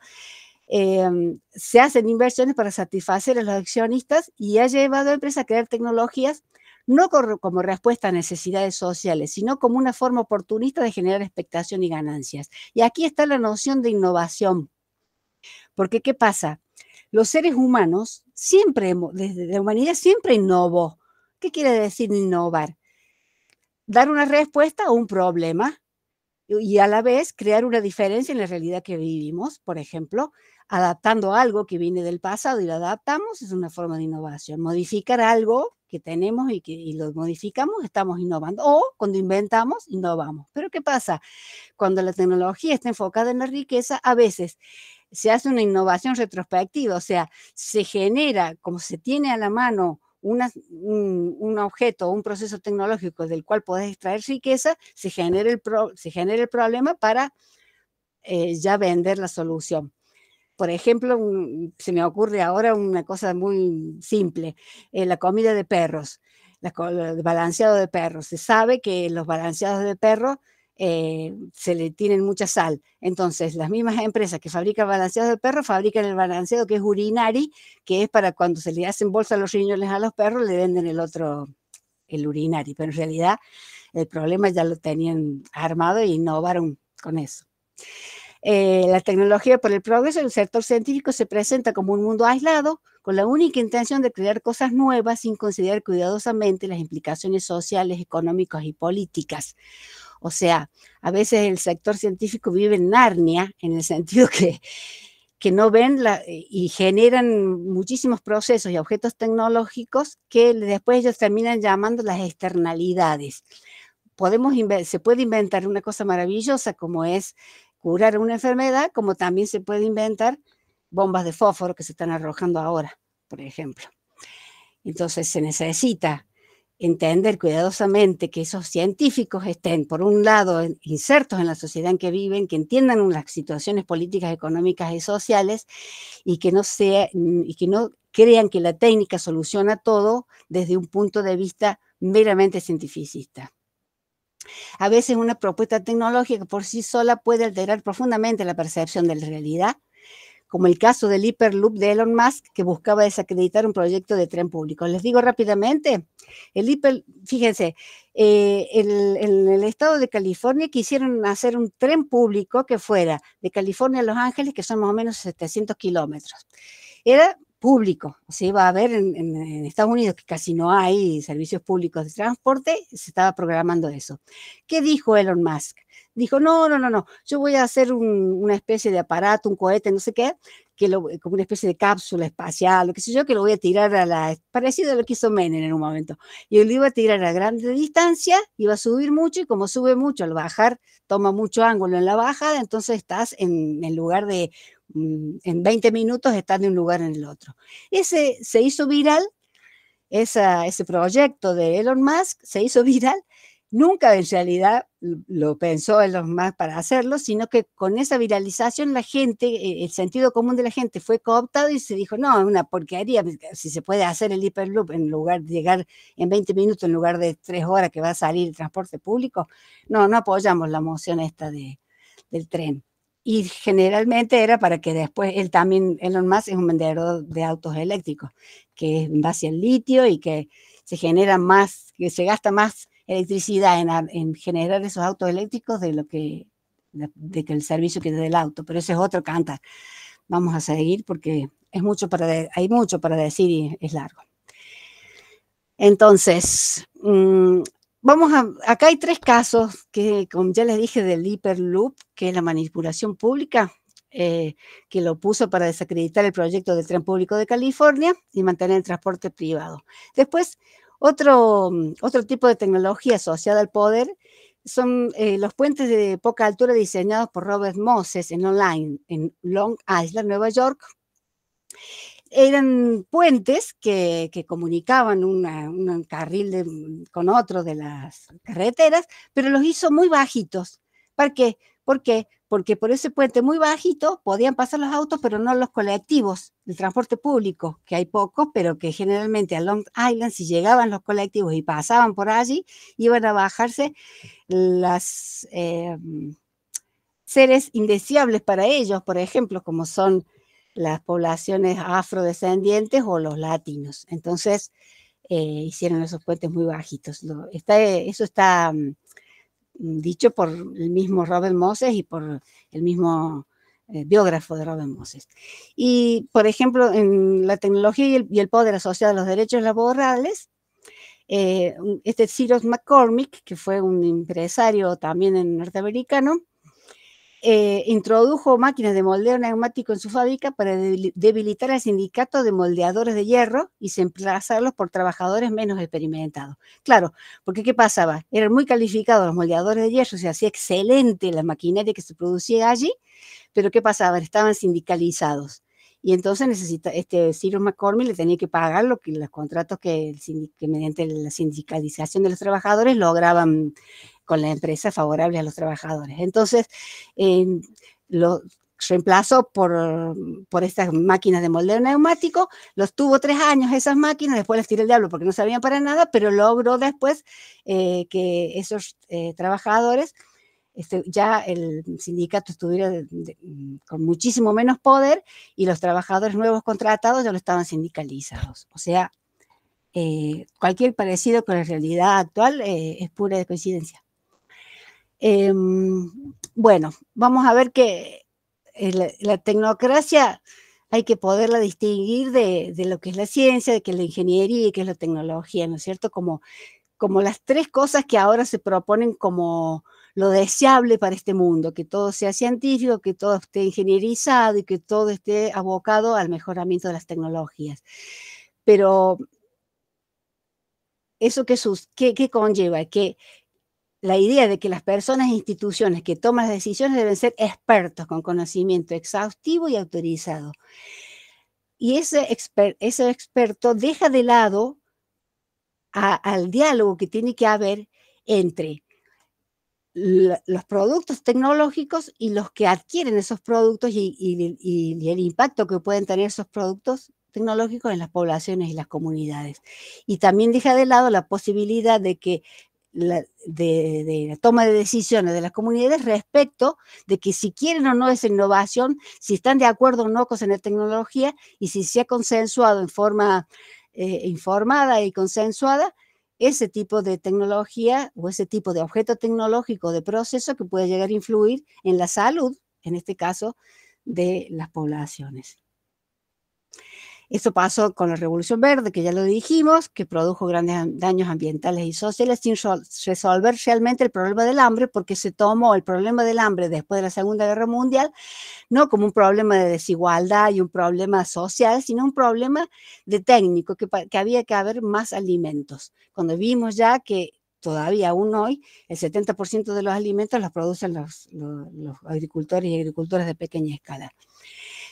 Speaker 10: se hacen inversiones para satisfacer a los accionistas, y ha llevado a empresas a crear tecnologías no como respuesta a necesidades sociales, sino como una forma oportunista de generar expectación y ganancias. Y aquí está la noción de innovación. Porque, ¿qué pasa? Los seres humanos desde la humanidad siempre innovó. ¿Qué quiere decir innovar? Dar una respuesta a un problema y a la vez crear una diferencia en la realidad que vivimos. Por ejemplo, adaptando algo que viene del pasado y lo adaptamos es una forma de innovación. Modificar algo que tenemos y lo modificamos, estamos innovando. O cuando inventamos, innovamos. Pero ¿qué pasa? Cuando la tecnología está enfocada en la riqueza, a veces se hace una innovación retrospectiva, o sea, se genera, como se tiene a la mano un objeto o un proceso tecnológico del cual podés extraer riqueza, se genera el problema para ya vender la solución. Por ejemplo, se me ocurre ahora una cosa muy simple, la comida de perros, el balanceado de perros. Se sabe que los balanceados de perros se le tienen mucha sal. Entonces, las mismas empresas que fabrican balanceados de perros fabrican el balanceado que es urinari, que es para cuando se le hacen bolsa los riñones a los perros, le venden el urinari. Pero en realidad el problema ya lo tenían armado e innovaron con eso. La tecnología por el progreso del sector científico se presenta como un mundo aislado, con la única intención de crear cosas nuevas sin considerar cuidadosamente las implicaciones sociales, económicas y políticas. O sea, a veces el sector científico vive en Narnia, en el sentido que no ven y generan muchísimos procesos y objetos tecnológicos que después ellos terminan llamando las externalidades. Se puede inventar una cosa maravillosa como es curar una enfermedad, como también se puede inventar bombas de fósforo que se están arrojando ahora, por ejemplo. Entonces se necesita entender cuidadosamente que esos científicos estén, por un lado, insertos en la sociedad en que viven, que entiendan las situaciones políticas, económicas y sociales, y que no crean que la técnica soluciona todo desde un punto de vista meramente cientificista. A veces una propuesta tecnológica por sí sola puede alterar profundamente la percepción de la realidad, como el caso del Hyperloop de Elon Musk, que buscaba desacreditar un proyecto de tren público. Les digo rápidamente, fíjense, en el estado de California quisieron hacer un tren público que fuera de California a Los Ángeles, que son más o menos 700 kilómetros. Era público, o sea, iba a haber en Estados Unidos, que casi no hay servicios públicos de transporte, se estaba programando eso. ¿Qué dijo Elon Musk? Dijo, no, yo voy a hacer una especie de aparato, un cohete, no sé qué, como una especie de cápsula espacial, lo que sé yo, que lo voy a tirar parecido a lo que hizo Menem en un momento, y lo iba a tirar a grande distancia, iba a subir mucho, y como sube mucho, al bajar, toma mucho ángulo en la bajada, entonces estás en lugar de, en 20 minutos, estás de un lugar en el otro. Se hizo viral, ese proyecto de Elon Musk se hizo viral. Nunca en realidad lo pensó Elon Musk para hacerlo, sino que con esa viralización la gente, el sentido común de la gente fue cooptado y se dijo, no, es una porquería, si se puede hacer el Hyperloop en lugar de llegar en 20 minutos en lugar de 3 horas que va a salir el transporte público, no apoyamos la moción esta del tren. Y generalmente era para que después Elon Musk es un vendedor de autos eléctricos, que es en base al litio y que se genera más, que se gasta más electricidad en generar esos autos eléctricos de que el servicio que da el auto, pero ese es otro cantar. Vamos a seguir porque hay mucho para decir y es largo. Entonces, acá hay 3 casos que, como ya les dije, del Hyperloop, que es la manipulación pública, que lo puso para desacreditar el proyecto del tren público de California y mantener el transporte privado. Después, otro tipo de tecnología asociada al poder son los puentes de poca altura diseñados por Robert Moses en Long Island, Nueva York. Eran puentes que comunicaban un carril con otro de las carreteras, pero los hizo muy bajitos. ¿Para qué? ¿Por qué? Porque por ese puente muy bajito podían pasar los autos, pero no los colectivos del transporte público, que hay pocos, pero que generalmente a Long Island, si llegaban los colectivos y pasaban por allí, iban a bajarse las seres indeseables para ellos, por ejemplo, como son las poblaciones afrodescendientes o los latinos. Entonces, hicieron esos puentes muy bajitos. Eso está dicho por el mismo Robert Moses y por el mismo biógrafo de Robert Moses. Y, por ejemplo, en la tecnología y el poder asociado a los derechos laborales, Cyrus McCormick, que fue un empresario también norteamericano, introdujo máquinas de moldeo neumático en su fábrica para debilitar al sindicato de moldeadores de hierro y reemplazarlos por trabajadores menos experimentados. Claro, porque ¿qué pasaba? Eran muy calificados los moldeadores de hierro, se hacía excelente la maquinaria que se producía allí, pero ¿qué pasaba? Estaban sindicalizados. Y entonces Cyrus McCormick le tenía que pagar los contratos que mediante la sindicalización de los trabajadores lograban con la empresa favorable a los trabajadores. Entonces, lo reemplazó por estas máquinas de moldeo neumático, los tuvo 3 años esas máquinas, después las tiró el diablo porque no sabían para nada, pero logró después que esos trabajadores, ya el sindicato estuviera con muchísimo menos poder y los trabajadores nuevos contratados ya no estaban sindicalizados. O sea, cualquier parecido con la realidad actual es pura coincidencia. Bueno, vamos a ver que la tecnocracia hay que poderla distinguir de lo que es la ciencia, de que es la ingeniería y que es la tecnología, ¿no es cierto? Como las 3 cosas que ahora se proponen como lo deseable para este mundo, que todo sea científico, que todo esté ingenierizado y que todo esté abocado al mejoramiento de las tecnologías. Pero ¿eso qué conlleva? Que la idea de que las personas e instituciones que toman las decisiones deben ser expertos con conocimiento exhaustivo y autorizado. Y ese experto deja de lado al diálogo que tiene que haber entre los productos tecnológicos y los que adquieren esos productos y el impacto que pueden tener esos productos tecnológicos en las poblaciones y las comunidades. Y también deja de lado la posibilidad de que de la toma de decisiones de las comunidades respecto de que si quieren o no esa innovación, si están de acuerdo o no con la tecnología y si se ha consensuado en forma informada y consensuada ese tipo de tecnología o ese tipo de objeto tecnológico de proceso que puede llegar a influir en la salud, en este caso, de las poblaciones. Eso pasó con la Revolución Verde, que ya lo dijimos, que produjo grandes daños ambientales y sociales sin resolver realmente el problema del hambre, porque se tomó el problema del hambre después de la Segunda Guerra Mundial, no como un problema de desigualdad y un problema social, sino un problema de técnico, que había que haber más alimentos. Cuando vimos ya que todavía aún hoy el 70% de los alimentos los producen los agricultores y agricultoras de pequeña escala.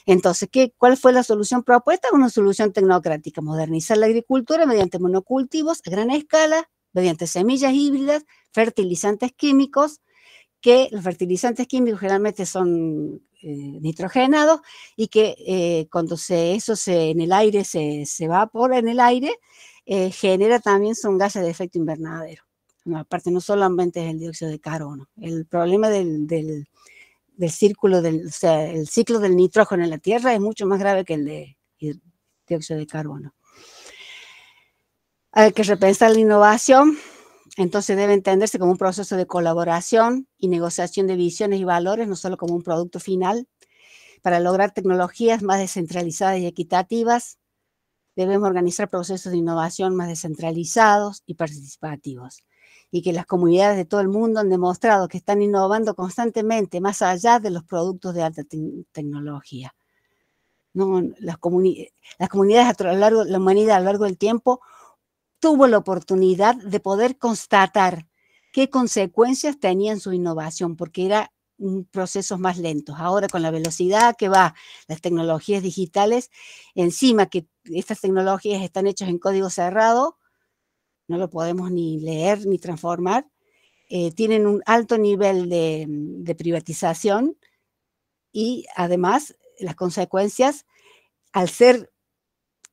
Speaker 10: Entonces, ¿cuál fue la solución propuesta? Una solución tecnocrática, modernizar la agricultura mediante monocultivos a gran escala, mediante semillas híbridas, fertilizantes químicos, que los fertilizantes químicos generalmente son nitrogenados y que cuando en el aire se evapora en el aire, genera también son gases de efecto invernadero. No, aparte, no solamente es el dióxido de carbono. El problema del círculo, o sea, el ciclo del nitrógeno en la Tierra es mucho más grave que el de dióxido de carbono. Hay que repensar la innovación, entonces debe entenderse como un proceso de colaboración y negociación de visiones y valores, no solo como un producto final. Para lograr tecnologías más descentralizadas y equitativas, debemos organizar procesos de innovación más descentralizados y participativos. Y que las comunidades de todo el mundo han demostrado que están innovando constantemente más allá de los productos de alta tecnología. No, las comunidades la humanidad a lo largo del tiempo tuvo la oportunidad de poder constatar qué consecuencias tenían su innovación, porque era un proceso más lento. Ahora con la velocidad que va las tecnologías digitales, encima que estas tecnologías están hechas en código cerrado, no lo podemos ni leer ni transformar, tienen un alto nivel de privatización y además las consecuencias, al ser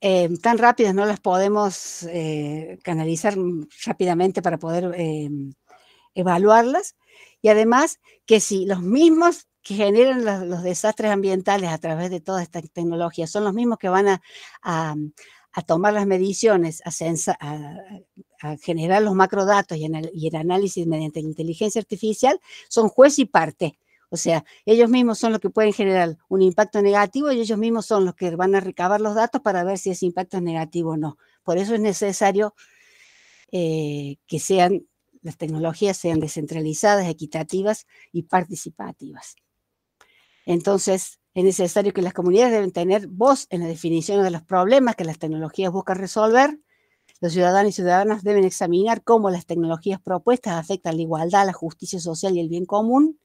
Speaker 10: tan rápidas, no las podemos canalizar rápidamente para poder evaluarlas, y además que si los mismos que generan los desastres ambientales a través de toda esta tecnología son los mismos que van a tomar las mediciones, a generar los macrodatos y el análisis mediante la inteligencia artificial, son juez y parte. O sea, ellos mismos son los que pueden generar un impacto negativo y ellos mismos son los que van a recabar los datos para ver si ese impacto es negativo o no. Por eso es necesario que las tecnologías sean descentralizadas, equitativas y participativas. Entonces, es necesario que las comunidades deben tener voz en la definición de los problemas que las tecnologías buscan resolver. Los ciudadanos y ciudadanas deben examinar cómo las tecnologías propuestas afectan la igualdad, la justicia social y el bien común,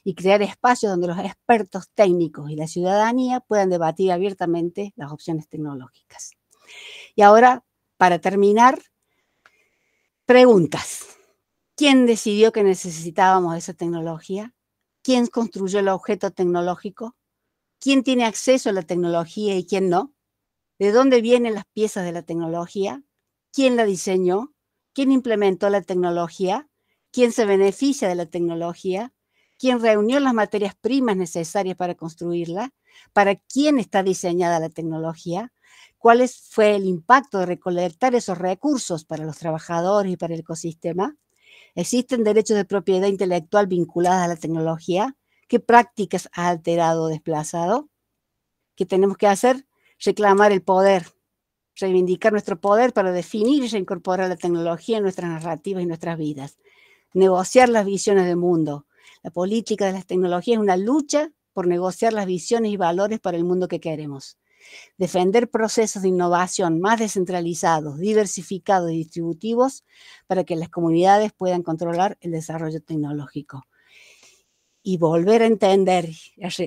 Speaker 10: y crear espacios donde los expertos técnicos y la ciudadanía puedan debatir abiertamente las opciones tecnológicas. Y ahora, para terminar, preguntas. ¿Quién decidió que necesitábamos esa tecnología? ¿Quién construyó el objeto tecnológico? ¿Quién tiene acceso a la tecnología y quién no? ¿De dónde vienen las piezas de la tecnología? ¿Quién la diseñó? ¿Quién implementó la tecnología? ¿Quién se beneficia de la tecnología? ¿Quién reunió las materias primas necesarias para construirla? ¿Para quién está diseñada la tecnología? ¿Cuál fue el impacto de recolectar esos recursos para los trabajadores y para el ecosistema? ¿Existen derechos de propiedad intelectual vinculados a la tecnología? ¿Qué prácticas ha alterado o desplazado? ¿Qué tenemos que hacer? Reclamar el poder, reivindicar nuestro poder para definir y reincorporar la tecnología en nuestras narrativas y nuestras vidas. Negociar las visiones del mundo. La política de las tecnologías es una lucha por negociar las visiones y valores para el mundo que queremos. Defender procesos de innovación más descentralizados, diversificados y distributivos para que las comunidades puedan controlar el desarrollo tecnológico. Y volver a entender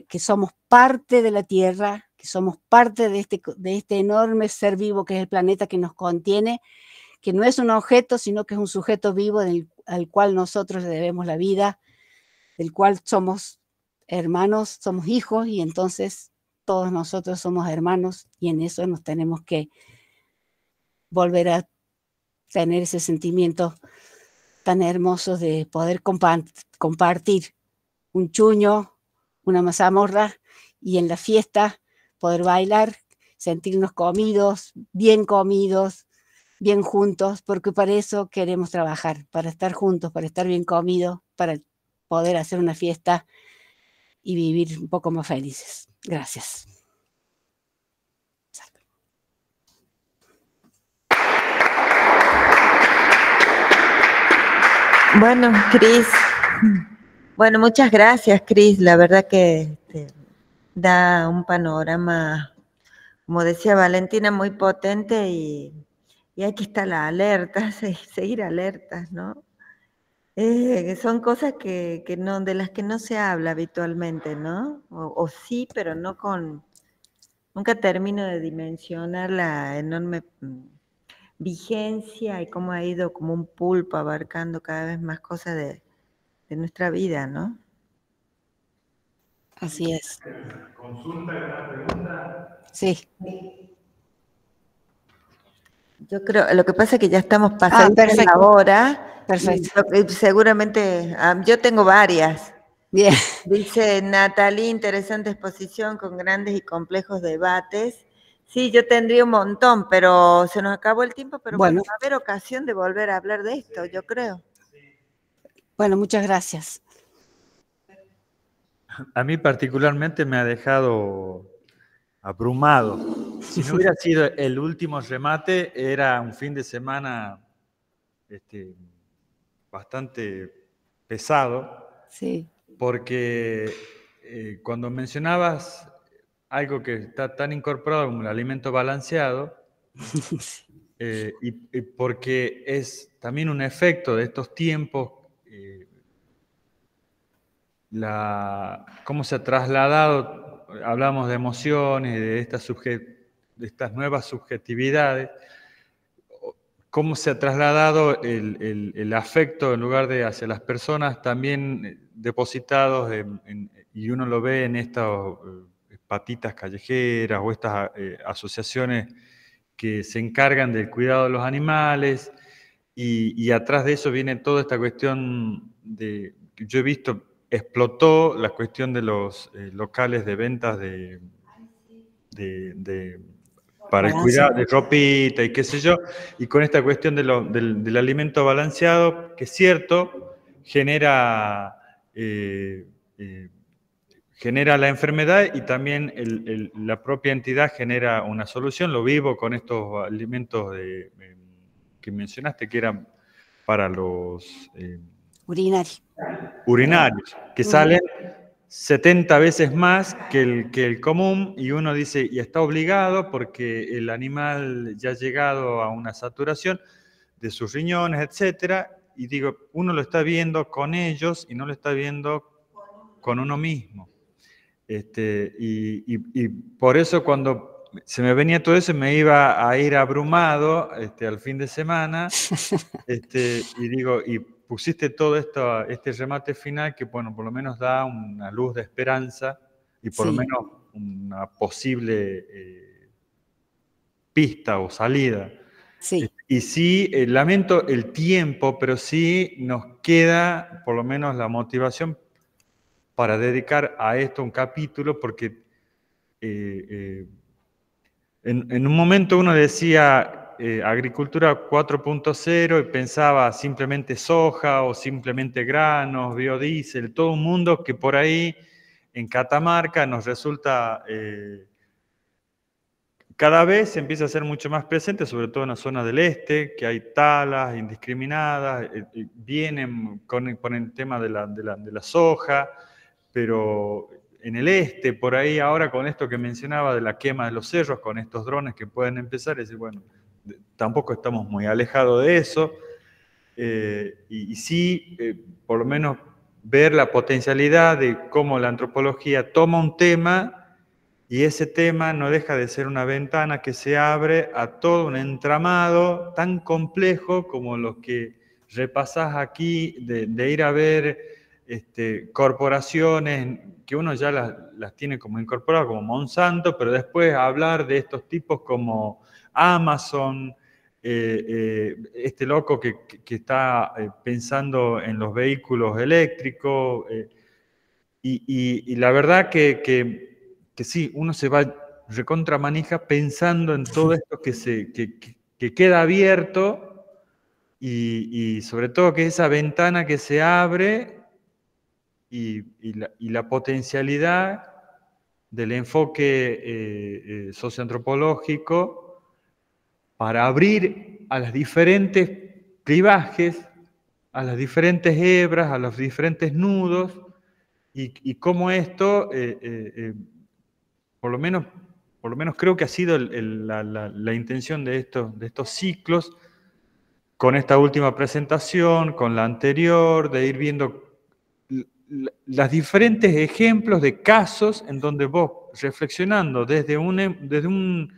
Speaker 10: que somos parte de la Tierra, que somos parte de este enorme ser vivo que es el planeta que nos contiene, que no es un objeto, sino que es un sujeto vivo al cual nosotros le debemos la vida, del cual somos hermanos, somos hijos, y entonces todos nosotros somos hermanos, y en eso nos tenemos que volver a tener ese sentimiento tan hermoso de poder compartir un chuño, una mazamorra, y en la fiesta poder bailar, sentirnos comidos, bien juntos, porque para eso queremos trabajar, para estar juntos, para estar bien comidos, para poder hacer una fiesta y vivir un poco más felices. Gracias.
Speaker 2: Bueno, Cris. Bueno, muchas gracias, Cris. La verdad que da un panorama, como decía Valentina, muy potente y hay que estar alerta, seguir alertas, ¿no? Son cosas que no, de las que no se habla habitualmente, ¿no? O sí, pero no con... Nunca termino de dimensionar la enorme vigencia y cómo ha ido como un pulpo abarcando cada vez más cosas de nuestra vida, ¿no?
Speaker 10: Así es.
Speaker 1: ¿Consulta una pregunta?
Speaker 10: Sí.
Speaker 2: Yo creo, lo que pasa es que ya estamos pasando la hora.
Speaker 10: Perfecto.
Speaker 2: Seguramente, yo tengo varias.
Speaker 10: Bien.
Speaker 2: Dice Natalie, interesante exposición con grandes y complejos debates. Sí, yo tendría un montón, pero se nos acabó el tiempo, pero bueno, va a haber ocasión de volver a hablar de esto, yo creo.
Speaker 10: Bueno, muchas gracias.
Speaker 1: A mí particularmente me ha dejado abrumado. Si no hubiera sido el último remate, era un fin de semana bastante pesado.
Speaker 10: Sí.
Speaker 1: Porque cuando mencionabas algo que está tan incorporado como el alimento balanceado, y porque es también un efecto de estos tiempos, cómo se ha trasladado, hablamos de emociones, de estas nuevas subjetividades, cómo se ha trasladado el afecto en lugar de hacia las personas también depositados y uno lo ve en estas patitas callejeras o estas asociaciones que se encargan del cuidado de los animales, y atrás de eso viene toda esta cuestión que yo he visto, explotó la cuestión de los locales de ventas para el cuidado de ropita y qué sé yo, y con esta cuestión del alimento balanceado, que es cierto, genera la enfermedad, y también la propia entidad genera una solución. Lo vivo con estos alimentos que mencionaste, que eran para los
Speaker 10: urinarios,
Speaker 1: que salen 70 veces más que el común, y uno dice, y está obligado porque el animal ya ha llegado a una saturación de sus riñones, etcétera, y digo, uno lo está viendo con ellos y no lo está viendo con uno mismo. Y por eso cuando se me venía todo eso me iba a ir abrumado al fin de semana, y digo, y pusiste todo esto, este remate final que, bueno, por lo menos da una luz de esperanza y por lo menos una posible pista o salida.
Speaker 10: Sí.
Speaker 1: Y sí, lamento el tiempo, pero sí nos queda por lo menos la motivación para dedicar a esto un capítulo, porque en un momento uno decía agricultura 4.0 y pensaba simplemente soja o simplemente granos, biodiesel, todo un mundo que por ahí en Catamarca nos resulta cada vez se empieza a ser mucho más presente, sobre todo en la zona del este, que hay talas indiscriminadas, vienen con el tema de la soja, pero en el este, por ahí ahora con esto que mencionaba de la quema de los cerros, con estos drones que pueden empezar, es decir, bueno, tampoco estamos muy alejados de eso, y sí, por lo menos ver la potencialidad de cómo la antropología toma un tema y ese tema no deja de ser una ventana que se abre a todo un entramado tan complejo como los que repasás aquí, de ir a ver corporaciones que uno ya las tiene como incorporadas, como Monsanto, pero después hablar de estos tipos como Amazon, este loco que está pensando en los vehículos eléctricos, y la verdad que sí, uno se va recontramanija pensando en todo esto que queda abierto y sobre todo que esa ventana que se abre y la potencialidad del enfoque socioantropológico para abrir a las diferentes clivajes, a las diferentes hebras, a los diferentes nudos, y cómo esto, por lo menos creo que ha sido la intención de estos ciclos, con esta última presentación, con la anterior, de ir viendo los diferentes ejemplos de casos en donde vos, reflexionando desde un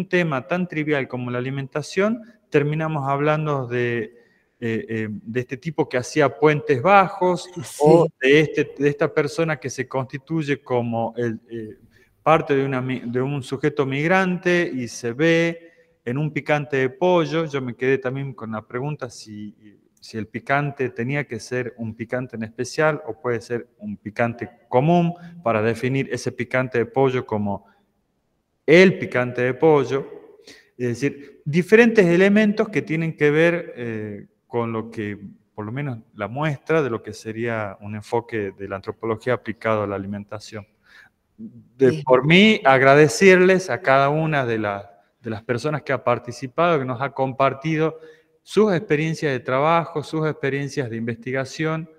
Speaker 1: tema tan trivial como la alimentación, terminamos hablando de este tipo que hacía puentes bajos, sí, o de esta persona que se constituye como parte de un sujeto migrante y se ve en un picante de pollo. Yo me quedé también con la pregunta si el picante tenía que ser un picante en especial o puede ser un picante común, para definir ese picante de pollo como el picante de pollo. Es decir, diferentes elementos que tienen que ver con lo que, por lo menos la muestra de lo que sería un enfoque de la antropología aplicado a la alimentación. Por mí, agradecerles a cada una de las personas que ha participado, que nos ha compartido sus experiencias de trabajo, sus experiencias de investigación,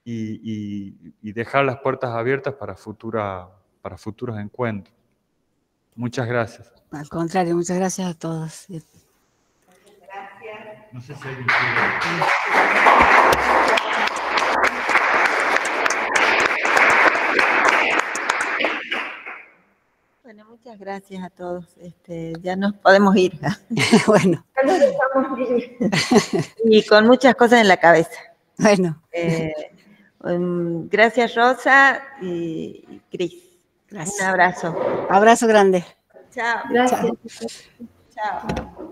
Speaker 1: y dejar las puertas abiertas para futuros encuentros. Muchas gracias.
Speaker 10: Al contrario, muchas gracias a todos.
Speaker 1: Gracias. No sé si alguien quiere.
Speaker 2: Bueno, muchas gracias a todos. Ya nos podemos ir.
Speaker 10: Bueno.
Speaker 2: Y con muchas cosas en la cabeza.
Speaker 10: Bueno.
Speaker 2: Gracias, Rosa y Cris.
Speaker 10: Gracias.
Speaker 2: Un abrazo.
Speaker 10: Abrazo grande.
Speaker 2: Chao.
Speaker 3: Gracias.
Speaker 2: Chao.